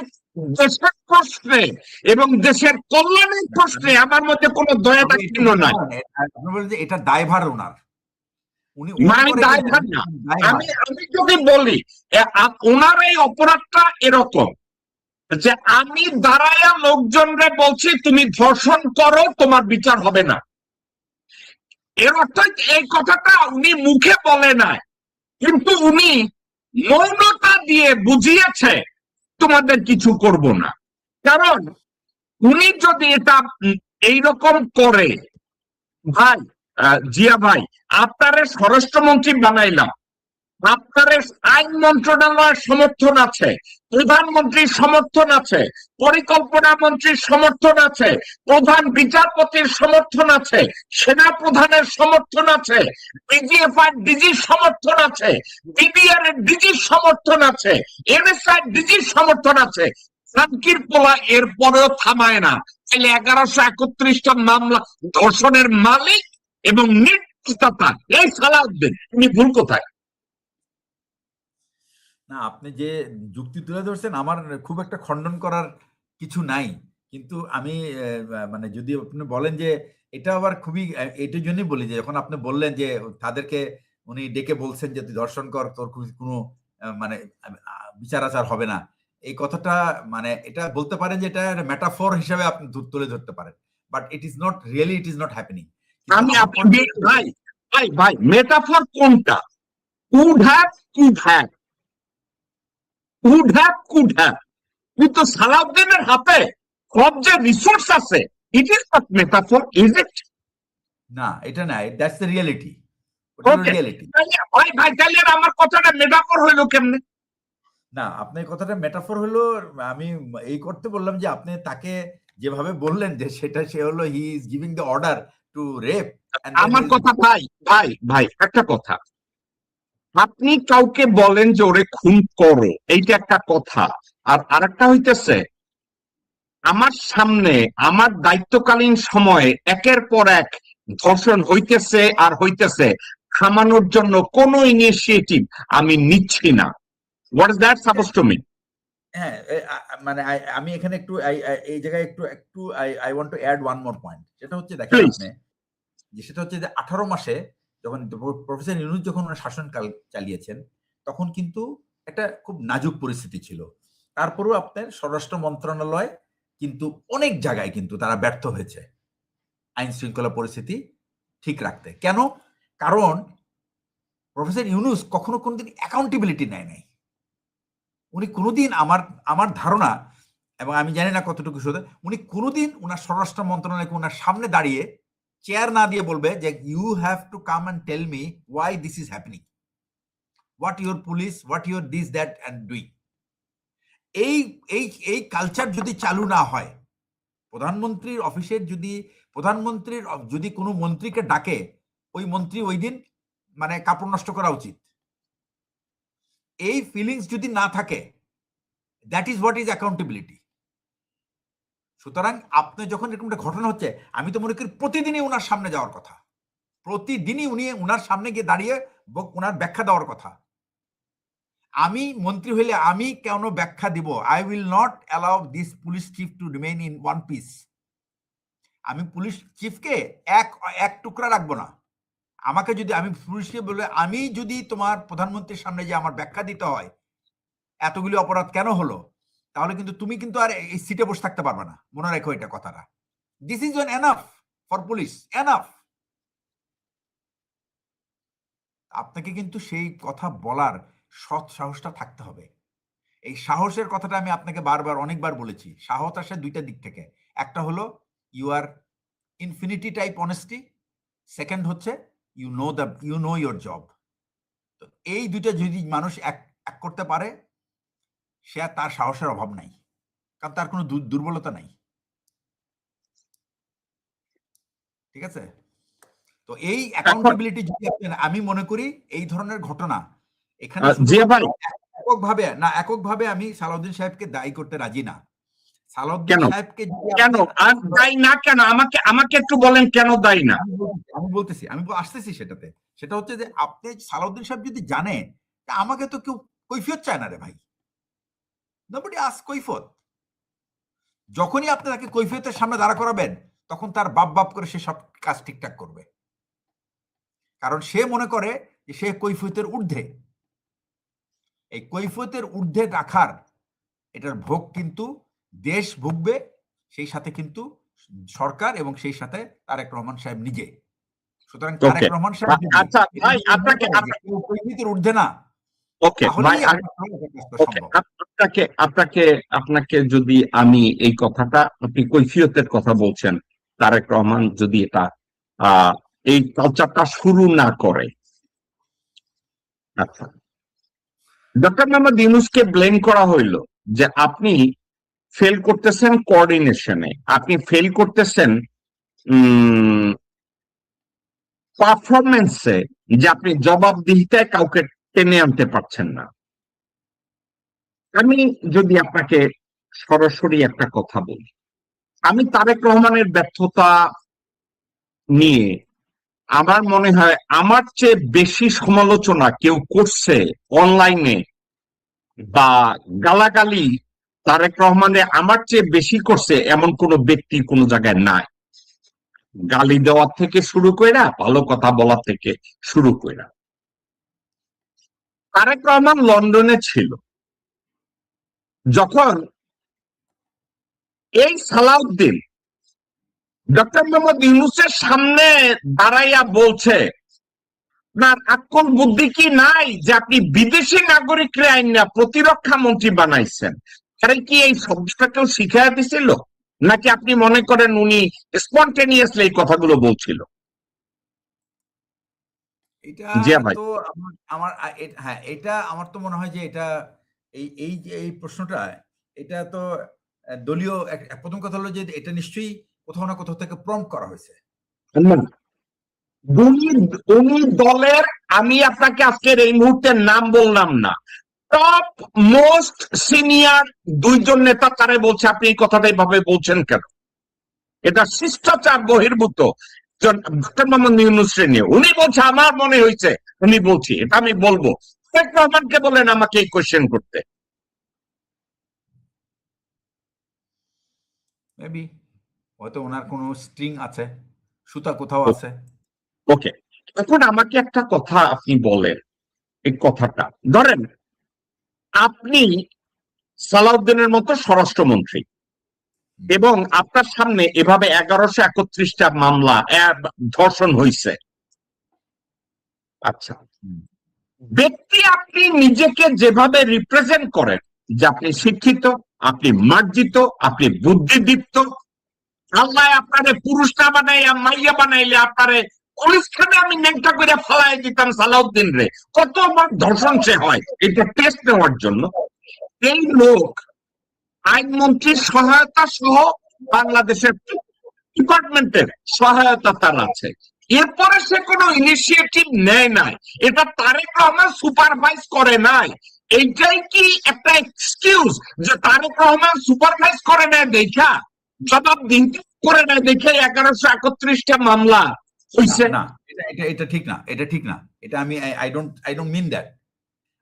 দেশের প্রশ্নে এবং দেশের কল্যাণের প্রশ্নে আমার মধ্যে কোনো দয়া দাক্ষিণ্য নাই। আপনি বলেন যে এটা দায়ভার ওনার, আমি যদি বলি ওনার এই অপরাধটা এরকম যে আমি দাঁড়াইয়া লোকজনরে বলছি তুমি ধর্ষণ করো, তোমার বিচার হবে না। এর অর্থ এই কথাটা উনি মুখে বলে নাই, কিন্তু উনি মৌনতা দিয়ে বুঝিয়েছে তোমাদের কিছু করব না। কারণ উনি যদি এটা এইরকম করে, ভাই জিয়া ভাই, আপনারে স্বরাষ্ট্রমন্ত্রী বানাইলাম, আপনার আইন মন্ত্রণালয়ের সমর্থন আছে, প্রধানমন্ত্রীর সমর্থন আছে, পরিকল্পনা মন্ত্রীর সমর্থন আছে, প্রধান বিচারপতির সমর্থন আছে, সেনা প্রধানের সমর্থন আছে, বিজিএফআই ডিজির সমর্থন আছে, বিডিআর এর ডিজির সমর্থন আছে, এনএসআই ডিজির সমর্থন আছে। শান্তির পোলা এর পরেও থামায় না। তাহলে 1131টা মামলা ধর্ষণের মালিক এবং নির্দেশদাতা এই সালাউদ্দিন, তুমি ভুল কোথায়? না, আপনি যে যুক্তি তুলে ধরছেন আমার খুব একটা খণ্ডন করার কিছু নাই, কিন্তু আমি মানে যদি আপনি বলেন যে এটা আবার খুবই, এটার জন্যই বলি যে যখন আপনি বললেন যে তাদেরকে উনি ডেকে বলছেন যে তুই ধর্ষণ কর, তোর কোনো মানে বিচার আচার হবে না, এই কথাটা মানে এটা বলতে পারেন যে এটা মেটাফোর হিসেবে আপনি তুলে ধরতে পারেন, but it is not really, it is not happening. ভাই মেটাফোর কোনটা? কুড হ্যাভ কিন্তু সালাউদ্দিনের হাতে সব যে রিসোর্স আছে, it is not metaphor, is it? না, এটা না, দ্যাটস দ্য রিয়েলিটি। ভাই তাহলে আমার কথাটা মেটাফোর হইলো কেমনে? না, আপনার কথাটা মেটাফোর হলো, আমি এই করতে বললাম যে আপনি তাকে যেভাবে বললেন যে সেটা সে হলো he is giving the order to rape. আমার কথা ভাই একটা কথা, আপনি কাউকে বলেন যে ওরে খুন করো, এইটা একটা কথা। আর আরেকটা হইতেছে আমার সামনে আমার দায়িত্বকালীন সময়ে একের পর এক ধর্ষণ হইতেছে আর হইতেছে, থামানোর জন্য কোনো ইনিশিয়েটিভ আমি নিচ্ছি না। What is that suppose to mean? হ্যাঁ, মানে আমি এখানে একটু এই জায়গায় একটু I want to add one more point. সেটা হচ্ছে দেখেন আপনি যে সেটা হচ্ছে যে 18 মাসে যখন প্রফেসর ইউনূস যখন ওনার শাসনকাল চালিয়েছেন তখন কিন্তু একটা খুব নাজুক পরিস্থিতি ছিল। তারপরেও আপনার স্বরাষ্ট্র মন্ত্রণালয় কিন্তু অনেক জায়গায় কিন্তু তারা ব্যর্থ হয়েছে আইন শৃঙ্খলা পরিস্থিতি ঠিক রাখতে। কেন? কারণ প্রফেসর ইউনূস কখনো কোনোদিন অ্যাকাউন্টেবিলিটি নেয় নাই। উনি কোনোদিন আমার ধারণা, এবং আমি জানি না কতটুকু সত্য, উনি কোনোদিন ওনার স্বরাষ্ট্র মন্ত্রণালয়কে ওনার সামনে দাঁড়িয়ে চেয়ার না দিয়ে বলবে যে you have to come and tell me why this is happening, what your police, what your this that and doing. এই এই এই কালচার যদি চালু না হয়, প্রধানমন্ত্রীর অফিসের যদি কোনো মন্ত্রীকে ডাকে, ওই মন্ত্রী ওই দিন মানে কাপড় নষ্ট করা উচিত। এই ফিলিংস যদি না থাকে, that is what is accountability. সুতরাং আপনি যখন এরকম একটা ঘটনা হচ্ছে, আমি তো মনে করি প্রতিদিনই ওনার সামনে যাওয়ার কথা, প্রতিদিনই উনি ওনার সামনে গিয়ে দাঁড়িয়ে ওনার ব্যাখ্যা দেওয়ার কথা। আমি মন্ত্রী হইলে আমি কেন ব্যাখ্যা দিব? I will not allow this police chief to remain in one piece. আমি পুলিশ চিফকে এক টুকরা রাখবো না। আমাকে যদি, আমি পুলিশকে বলে, আমি যদি তোমার প্রধানমন্ত্রীর সামনে যে আমার ব্যাখ্যা দিতে হয় এতগুলি অপরাধ কেন হলো, তাহলে কিন্তু তুমি কিন্তু আর এই সিটে বসে থাকতে পারবে না। মনে রেখো এটা কথাটা। This is enough for police, enough. আপনাকে কিন্তু সেই কথা বলার সৎ সাহসটা থাকতে হবে। এই সাহসের কথাটা আমি আপনাকে অনেকবার বলেছি। সাহস আসে দুইটা দিক থেকে। একটা হলো you are infinity type honesty, second হচ্ছে ইউ নো ইউর জব। তো এই দুইটা যদি মানুষ এক করতে পারে, সে আর তার সাহসের অভাব নাই, কারণ তার কোনো দুর্বলতা নাই। ঠিক আছে? তো এই অ্যাকাউন্টেবিলিটি যদি আমি মনে করি এই ধরনের ঘটনা এখানে এককভাবে আমি সালাউদ্দিন সাহেবকে দায়ী করতে রাজি না। সালাউদ্দিন সাহেবকে কেন দায়ী না, কেন আমাকে একটু বলেন কেন দায়ী না? আমি আসতেছি সেটাতে। সেটা হচ্ছে যে আপনি সালাউদ্দিন সাহেব যদি জানে, আমাকে তো কেউ কৈফিয়ত চায় না রে ভাই। নোবডি আস্ক কৈফিয়ত। যখনই আপনি তাকে কৈফিয়তের সামনে দাঁড়া করাবেন, তখন তার বাপ করে সে সব কাজ ঠিকঠাক করবে, কারণ সে মনে করে যে সে কৈফিয়তের ঊর্ধ্বে। এই কৈফিয়তের ঊর্ধ্বে রাখার এটার ভোগ কিন্তু দেশ ভুগবে, সেই সাথে কিন্তু সরকার, এবং সেই সাথে তারেক রহমান সাহেব নিজে। সুতরাং তারেক রহমান সাহেব আচ্ছা ভাই, কৈফিয়তের ঊর্ধ্বে না, ওকে ভাই, আপনাকে যদি আমি এই কথাটা, আপনি কৈফিয়তের কথা বলছেন, তারেক রহমান যদি এটা এই কালচারটা শুরু না করে, আচ্ছা, ডক্টর মোহাম্মদ ইউনূসকে ব্লেম করা হইল যে আপনি ফেল করতেছেন কোঅর্ডিনেশনে, আপনি ফেল করতেছেন পারফরমেন্সে, যে আপনি জবাবদিহিতায় কাউকে টেনে আনতে পারছেন না। আমি যদি আপনাকে সরাসরি একটা কথা বলি, আমি তারেক রহমানের ব্যর্থতা নিয়ে আমার মনে হয় আমার চেয়ে বেশি সমালোচনা কেউ করছে অনলাইনে বা গালাগালি তারেক রহমানে আমার চেয়ে বেশি করছে এমন কোন ব্যক্তি কোন জায়গায় নাই। গালি দেওয়ার থেকে শুরু কইরা, ভালো কথা বলার থেকে শুরু কইরা। তারেক রহমান লন্ডনে ছিল যখন এই সালাউদ্দিন ডক্টর মোহাম্মদ ইউনূসের সামনে দাঁড়াইয়া বলছে, আপনার আক্কল বুদ্ধি কি নাই যে আপনি বিদেশি নাগরিকরে আইন না প্রতিরক্ষা মন্ত্রী বানাইছেন? আরে কি এই শব্দটা কেউ শিখাইয়া দিছিল, নাকি আপনি মনে করেন উনি স্পন্টেনিয়াসলি এই কথাগুলো বলছিল? এটা আমার তো মনে হয় যে এটা এই যে এই প্রশ্নটা, এটা তো দলীয়, প্রথম কথা হলো যে এটা নিশ্চয়ই কোথাও না কোথাও থেকে প্রম্পট করা হয়েছে। উনি দলের, আমি আপনাকে আজকের এই মুহূর্তে নাম বললাম না, টপ মোস্ট সিনিয়র দুইজন নেতা তারে বলছে আপনি এই কথাটা এইভাবে বলছেন কেন? এটা শিষ্টাচার বহির্ভূত। ডক্টর মোহাম্মদ ইউনূসকে নিয়ে উনি বলছে আমার মনে হয়েছে, উনি বলছি, এটা আমি বলবো। তারেক রহমানকে বলেন আমাকে এই কোয়েশ্চেন করতে। মেবি হয়তো ওনার কোনো স্ট্রিং আছে, সুতা কোথাও আছে। ওকে, এখন আমাকে একটা কথা আপনি বলেন, এই কথাটা ধরেন আপনি সালাউদ্দিনের মতো স্বরাষ্ট্রমন্ত্রী এবং আপনার সামনে এভাবে 1131টা মামলা ধর্ষণ হয়েছে। আচ্ছা, ব্যক্তি আপনি নিজেকে যেভাবে রিপ্রেজেন্ট করেন যে আপনি শিক্ষিত, আপনি মার্জিত, আপনি বুদ্ধিদীপ্ত, আল্লাহ আপনারে পুরুষ না বানাইয়া মাইয়া বানাইলে আপনারে অনুষ্ঠানে আমি নেংটা করে ফালাই দিতাম সালাউদ্দিন রে, কতবার ধর্ষণ সে হয় এটা টেস্ট নেওয়ার জন্য। এই লোক আইনমন্ত্রীর সহায়তা সহ বাংলাদেশের ডিপার্টমেন্টের সহায়তা তার আছে, এরপরে সে কোনো ইনিশিয়েটিভ নেয় নাই, এটা তারেক রহমান সুপারভাইজ করে নাই। এইটাই কি একটা এক্সকিউজ যে তারেক রহমান সুপারভাইজ করে নেয় দেখা, জবাব দিতে করে নেয় দেখে 1131টা মামলা হইছে? না, এটা ঠিক না, এটা ঠিক না, এটা আমি আই ডোন্ট মিন দ্যাট,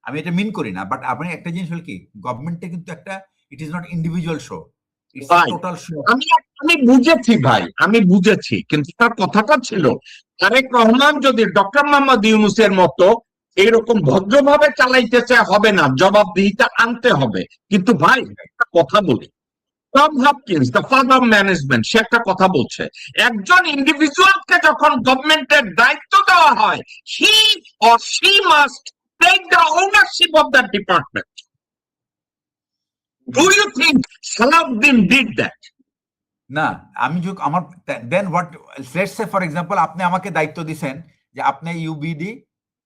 আমি এটা মিন করি না। বাট আপনি একটা জিনিস হল কি, গভর্নমেন্টে কিন্তু একটা, it is not individual show, it's total show. আমি বুঝেছি ভাই, আমি বুঝেছি, কিন্তু তার কথাটা ছিল তারেক রহমান যদি ডক্টর মোহাম্মদ ইউনূসের মতো এরকম ভদ্রভাবে চালাইতে চায় হবে না, জবাবদিহিতা আনতে হবে। কিন্তু ভাই একটা কথা বলি, Tom Hopkins the father of management, সে একটা কথা বলছে, একজন ইন্ডিভিজুয়ালকে যখন গভর্নমেন্টের দায়িত্ব দেওয়া হয়, he or she must take the ownership of that department. Do you think Salauddin did that? না, আমি আমার then what, let's say for example আপনি আমাকে দায়িত্ব দিছেন যে আপনি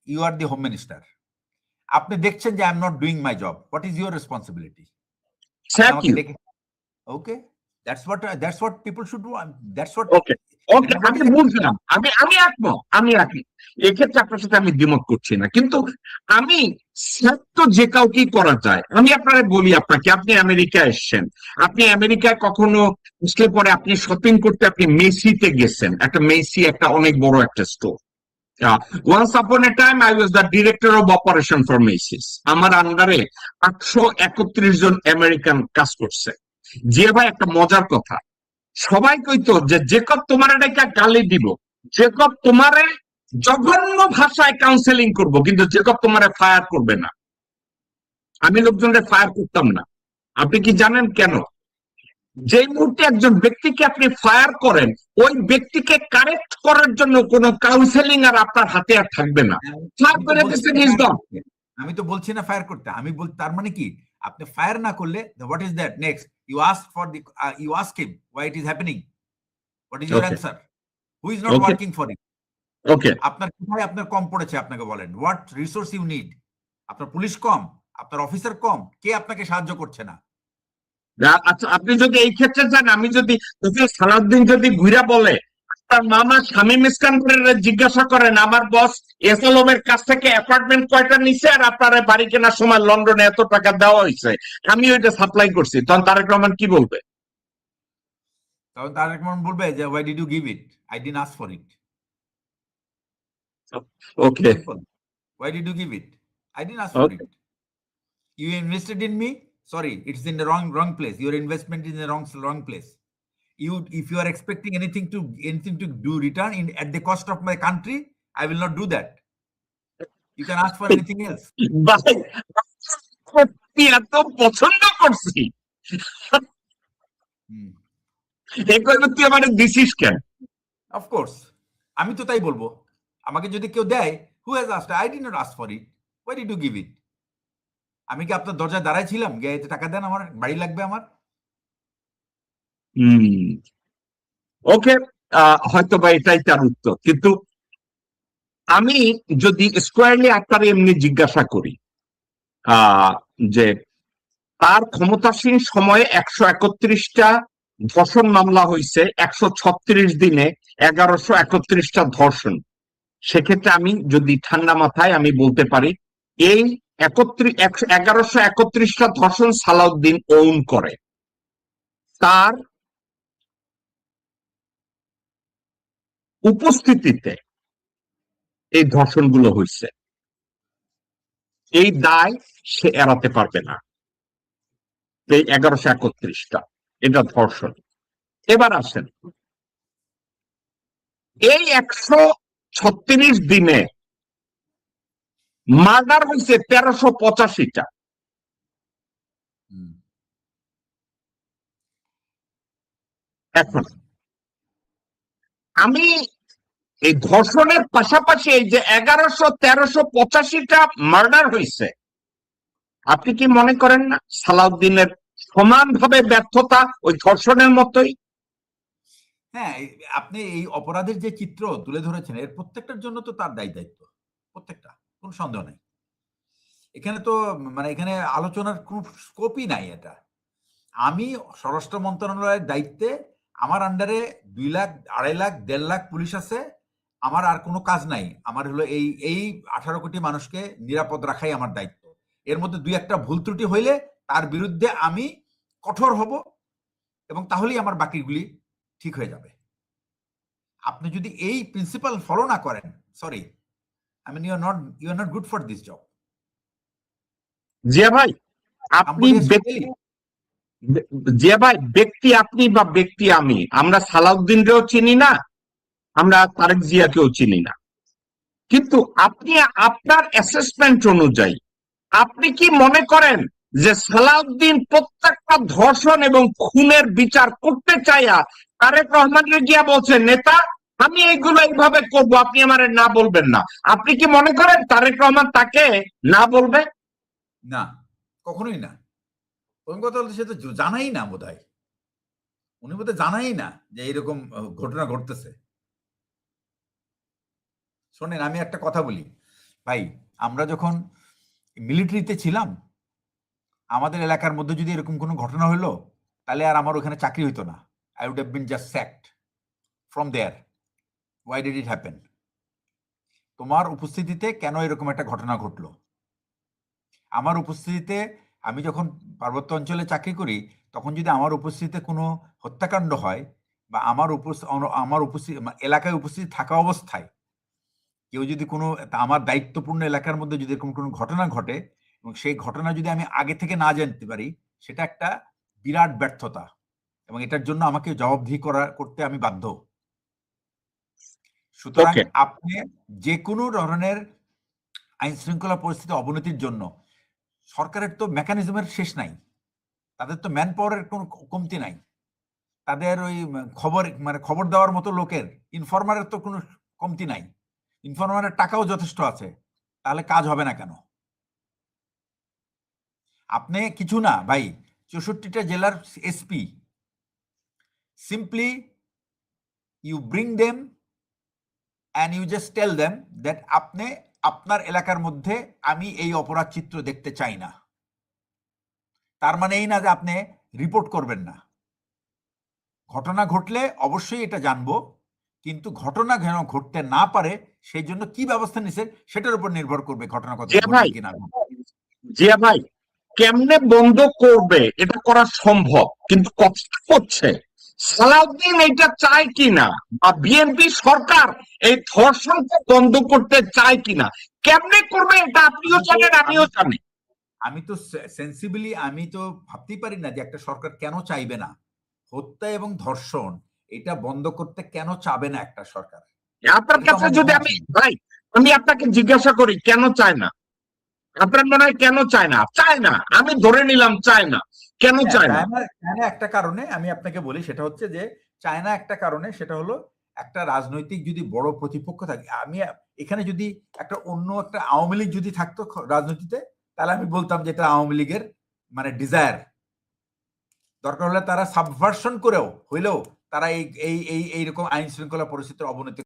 you are the home minister, আপনি দেখছেন যে I am not doing my job, what is your responsibility? Okay, that's what people should do, that's what. Okay, আমি বুঝলাম, আমি একমত, এক্ষেত্রে আপনার সাথে আমি দ্বিমত করছি না, কিন্তু আমি তো যে কাউকেই করা যায়। আমি আপনারা বলি, আপনাকে, আপনি আমেরিকায় এসছেন, আপনি আমেরিকায় কখনো আসলে পরে আপনি শপিং করতে আপনি মেসিতে গেছেন, একটা মেসি একটা অনেক বড় একটা store. Once upon a time I was the director of operation for Macy's. আমার আন্ডারে 831 জন আমেরিকান কাজ করছে। যে ভাই একটা মজার কথা, সবাই কইতো যে জেকব তোমার একটা গালি দিব, জেকব তোমারে জঘন্য ভাষায় কাউন্সেলিং করব, কিন্তু জেকব তোমারে ফায়ার করবে না। আমি লোকজনকে ফায়ার করতাম না। আপনি কি জানেন কেন? যে মুহূর্তে একজন ব্যক্তিকে আপনি ফায়ার করেন, ওই ব্যক্তিকে কারেক্ট করার জন্য কোনো কাউন্সেলিং আর আপনার হাতে আর থাকবে না। ফায়ার করে দিচ্ছেন, ইজ গন। আমি তো বলছি না ফায়ার করতে, আমি তার মানে কি, আপনি ফায়ার না করলে what is that next, you ask for the, you ask him why it is happening, what is your answer, who is not working for it. Okay, আপনার কোথায় আপনার কম পড়েছে আপনাকে বলেন, হোয়াট রিসোর্স ইউ নিড, আপনার পুলিশ কম, আপনার অফিসার কম, কে আপনাকে সাহায্য করছে না? আচ্ছা, আপনি যদি এই ক্ষেত্রে যান, আমি যদি সালাউদ্দিন যদি ঘুরা বলে তার মামা শামীম ইস্কান্দারের জিজ্ঞাসা করেন আমার বস এসএলএম-এর কাছ থেকে অ্যাপার্টমেন্ট কয়টা নিছে আর আপনার বাড়ি কেনার সময় লন্ডনে এত টাকা দেওয়া হয়েছে, আমি ওইটা সাপ্লাই করছি, তখন তারেক রহমান কি বলবে? তখন তারেক রহমান বলবে যে why did you give it, I didn't ask for it. Okay, Why did you give it? I didn't ask for it. You invested in me, sorry, it's in the wrong place, your investment is in the wrong place. If you are expecting anything to do return in at the cost of my country, I will not do that. You can ask for anything else. ভাই এত পছন্দ করছি, তুই আমার দিছিস কেন? Of course, আমি তো তাই বলবো, আমাকে যদি কেউ দেয়, who has asked, I did not ask for it, why did you give it? আমি কি আপনার দরজায় দাঁড়ায় ছিলাম গিয়ে এতে টাকা দেন, আমার বাড়ি লাগবে আমার? ওকে, হয়তো বা এটাই তার উত্তর, কিন্তু আমি যদি স্কোয়ারলি আপনার এমনি জিজ্ঞাসা করি যে তার ক্ষমতাসীন সময়ে 131টা ধর্ষণ মামলা হয়েছে, 136 দিনে 1131টা ধর্ষণ, সেক্ষেত্রে আমি যদি ঠান্ডা মাথায় আমি বলতে পারি এই 1131টা ধর্ষণ সালাউদ্দিন ওন করে, তার উপস্থিতিতে এই ধর্ষণগুলো হয়েছে, এই দায় সে এড়াতে পারবে না। এই 1131টা এটা ধর্ষণ। এবার আসেন, এই 36 দিনে মার্ডার হয়েছে 1385টা। এখন আমি এই ধর্ষণের পাশাপাশি এই যে 1385টা মার্ডার হয়েছে, আপনি কি মনে করেন না সালাউদ্দিনের সমানভাবে ব্যর্থতা ওই ধর্ষণের মতোই? হ্যাঁ, আপনি এই অপরাধের যে চিত্র তুলে ধরেছেন এর প্রত্যেকটার জন্য তো তার দায়িত্ব, প্রত্যেকটা, কোনো সন্দেহ নাই। এখানে তো মানে এখানে আলোচনার কোনো স্কোপই নাই। এটা আমি স্বরাষ্ট্র মন্ত্রণালয়ের দায়িত্বে, আমার আন্ডারে 2 লাখ 2.5 লাখ 1.5 লাখ পুলিশ আছে, আমার আর কোনো কাজ নাই। আমার হলো এই 18 কোটি মানুষকে নিরাপদ রাখাই আমার দায়িত্ব। এর মধ্যে 2-1টা ভুল ত্রুটি হইলে তার বিরুদ্ধে আমি কঠোর হব এবং তাহলেই আমার বাকিগুলি ঠিক হয়ে যাবে। আপনি যদি এই প্রিন্সিপাল ফলো না করেন, sorry, I mean you are not good for this job. Zia ভাই আপনি জিয়া ভাই ব্যক্তি আপনি বা ব্যক্তি আমি, আমরা সালাউদ্দিনকেও চিনি না, আমরা তারেক জিয়াকেও চিনি না, কিন্তু আপনি আপনার অ্যাসেসমেন্ট অনুযায়ী আপনি কি মনে করেন যে সালাউদ্দিন প্রত্যেকটা ধর্ষণ এবং খুনের বিচার করতে চাইয়া তারেক রহমানের গিয়া বলছে নেতা আমি এইগুলো এইভাবে করব, আপনি আমারে না বলবেন না? আপনি কি মনে করেন তারেক রহমান তাকে না বলবে? না, কখনোই না। ওই কথা বলতে সে তো জানাই না, বোধহয় উনি বোধহয় জানাই না যে এইরকম ঘটনা ঘটতেছে। শোনেন, আমি একটা কথা বলি ভাই, আমরা যখন মিলিটারিতে ছিলাম, আমাদের এলাকার মধ্যে যদি এরকম কোনো ঘটনা হলো, তাহলে আর আমার ওখানে চাকরি হইতো না। I would have been just sacked from there. Why did it happen? তোমার উপস্থিতিতে কেন এরকম একটা ঘটনা ঘটলো? আমার উপস্থিতিতে, আমি যখন পার্বত্য অঞ্চলে চাকরি করি, তখন যদি আমার উপস্থিতিতে কোনো হত্যাকাণ্ড হয় বা আমার উপস্থিতি এলাকায় উপস্থিত থাকা অবস্থায় কেউ যদি কোনো, আমার দায়িত্বপূর্ণ এলাকার মধ্যে যদি এরকম কোনো ঘটনা ঘটে এবং সেই ঘটনা যদি আমি আগে থেকে না জানতে পারি, সেটা একটা বিরাট ব্যর্থতা এবং এটার জন্য আমাকে জবাবদিহি করতে আমি বাধ্য। সুতরাং আপনি যে কোনো ধরনের আইন শৃঙ্খলা পরিস্থিতি অবনতির জন্য সরকারের তো মেকানিজমের শেষ নাই, তাদের তো ম্যান পাওয়ারের কোনো কমতি নাই, তাদের ওই খবর দেওয়ার মতো লোকের, ইনফরমারের তো কোনো কমতি নাই, ইনফরমারের টাকাও যথেষ্ট আছে। তাহলে কাজ হবে না কেন? আপনি কিছু না ভাই, 64টা জেলার SP, simply you bring them and you just tell them that আপনি আপনার এলাকার মধ্যে আমি এই অপরাধ চিত্র দেখতে চাই না। তার মানে এই না যে আপনি রিপোর্ট করবেন না। ঘটনা ঘটলে অবশ্যই এটা জানবো, কিন্তু ঘটনা যেন ঘটতে না পারে সেই জন্য কি ব্যবস্থা নিছেন সেটার উপর নির্ভর করবে ঘটনা কত ঘটবে কিনা। জিয়া ভাই, কেমনে বন্ধ করবে এটা করা সম্ভব, কিন্তু কথা হচ্ছে সালাউদ্দিন এটা চায় কিনা বা বিএনপি সরকার এই ধর্ষণকে বন্ধ করতে চায় কিনা, কেমনে করবে এটা আপনিও জানেন আমিও জানি। আমি তো সেন্সিবলি আমি তো ভাবতেই পারি না যে একটা সরকার কেন চাইবে না হত্যা এবং ধর্ষণ এটা বন্ধ করতে, কেন চাবে না একটা সরকার? আপনার কাছে যদি আমি আপনাকে জিজ্ঞাসা করি কেন চায় না, আপনার মনে হয় কেন চায় না? চায় না, আমি ধরে নিলাম চায় না, কেন চায় না? চায়না একটা কারণে আমি আপনাকে বলি, সেটা হচ্ছে যে চায়না একটা কারণে, সেটা হলো একটা রাজনৈতিক যদি বড় প্রতিপক্ষ থাকে, আমি এখানে যদি একটা অন্য একটা আওয়ামী লীগ যদি থাকতো রাজনীতিতে, তাহলে আমি বলতাম যে এটা আওয়ামী লীগের মানে ডিজায়ার, দরকার হলে তারা সাবভার্সন করেও হইলেও তারা এইরকম আইন শৃঙ্খলা পরিস্থিতির অবনতি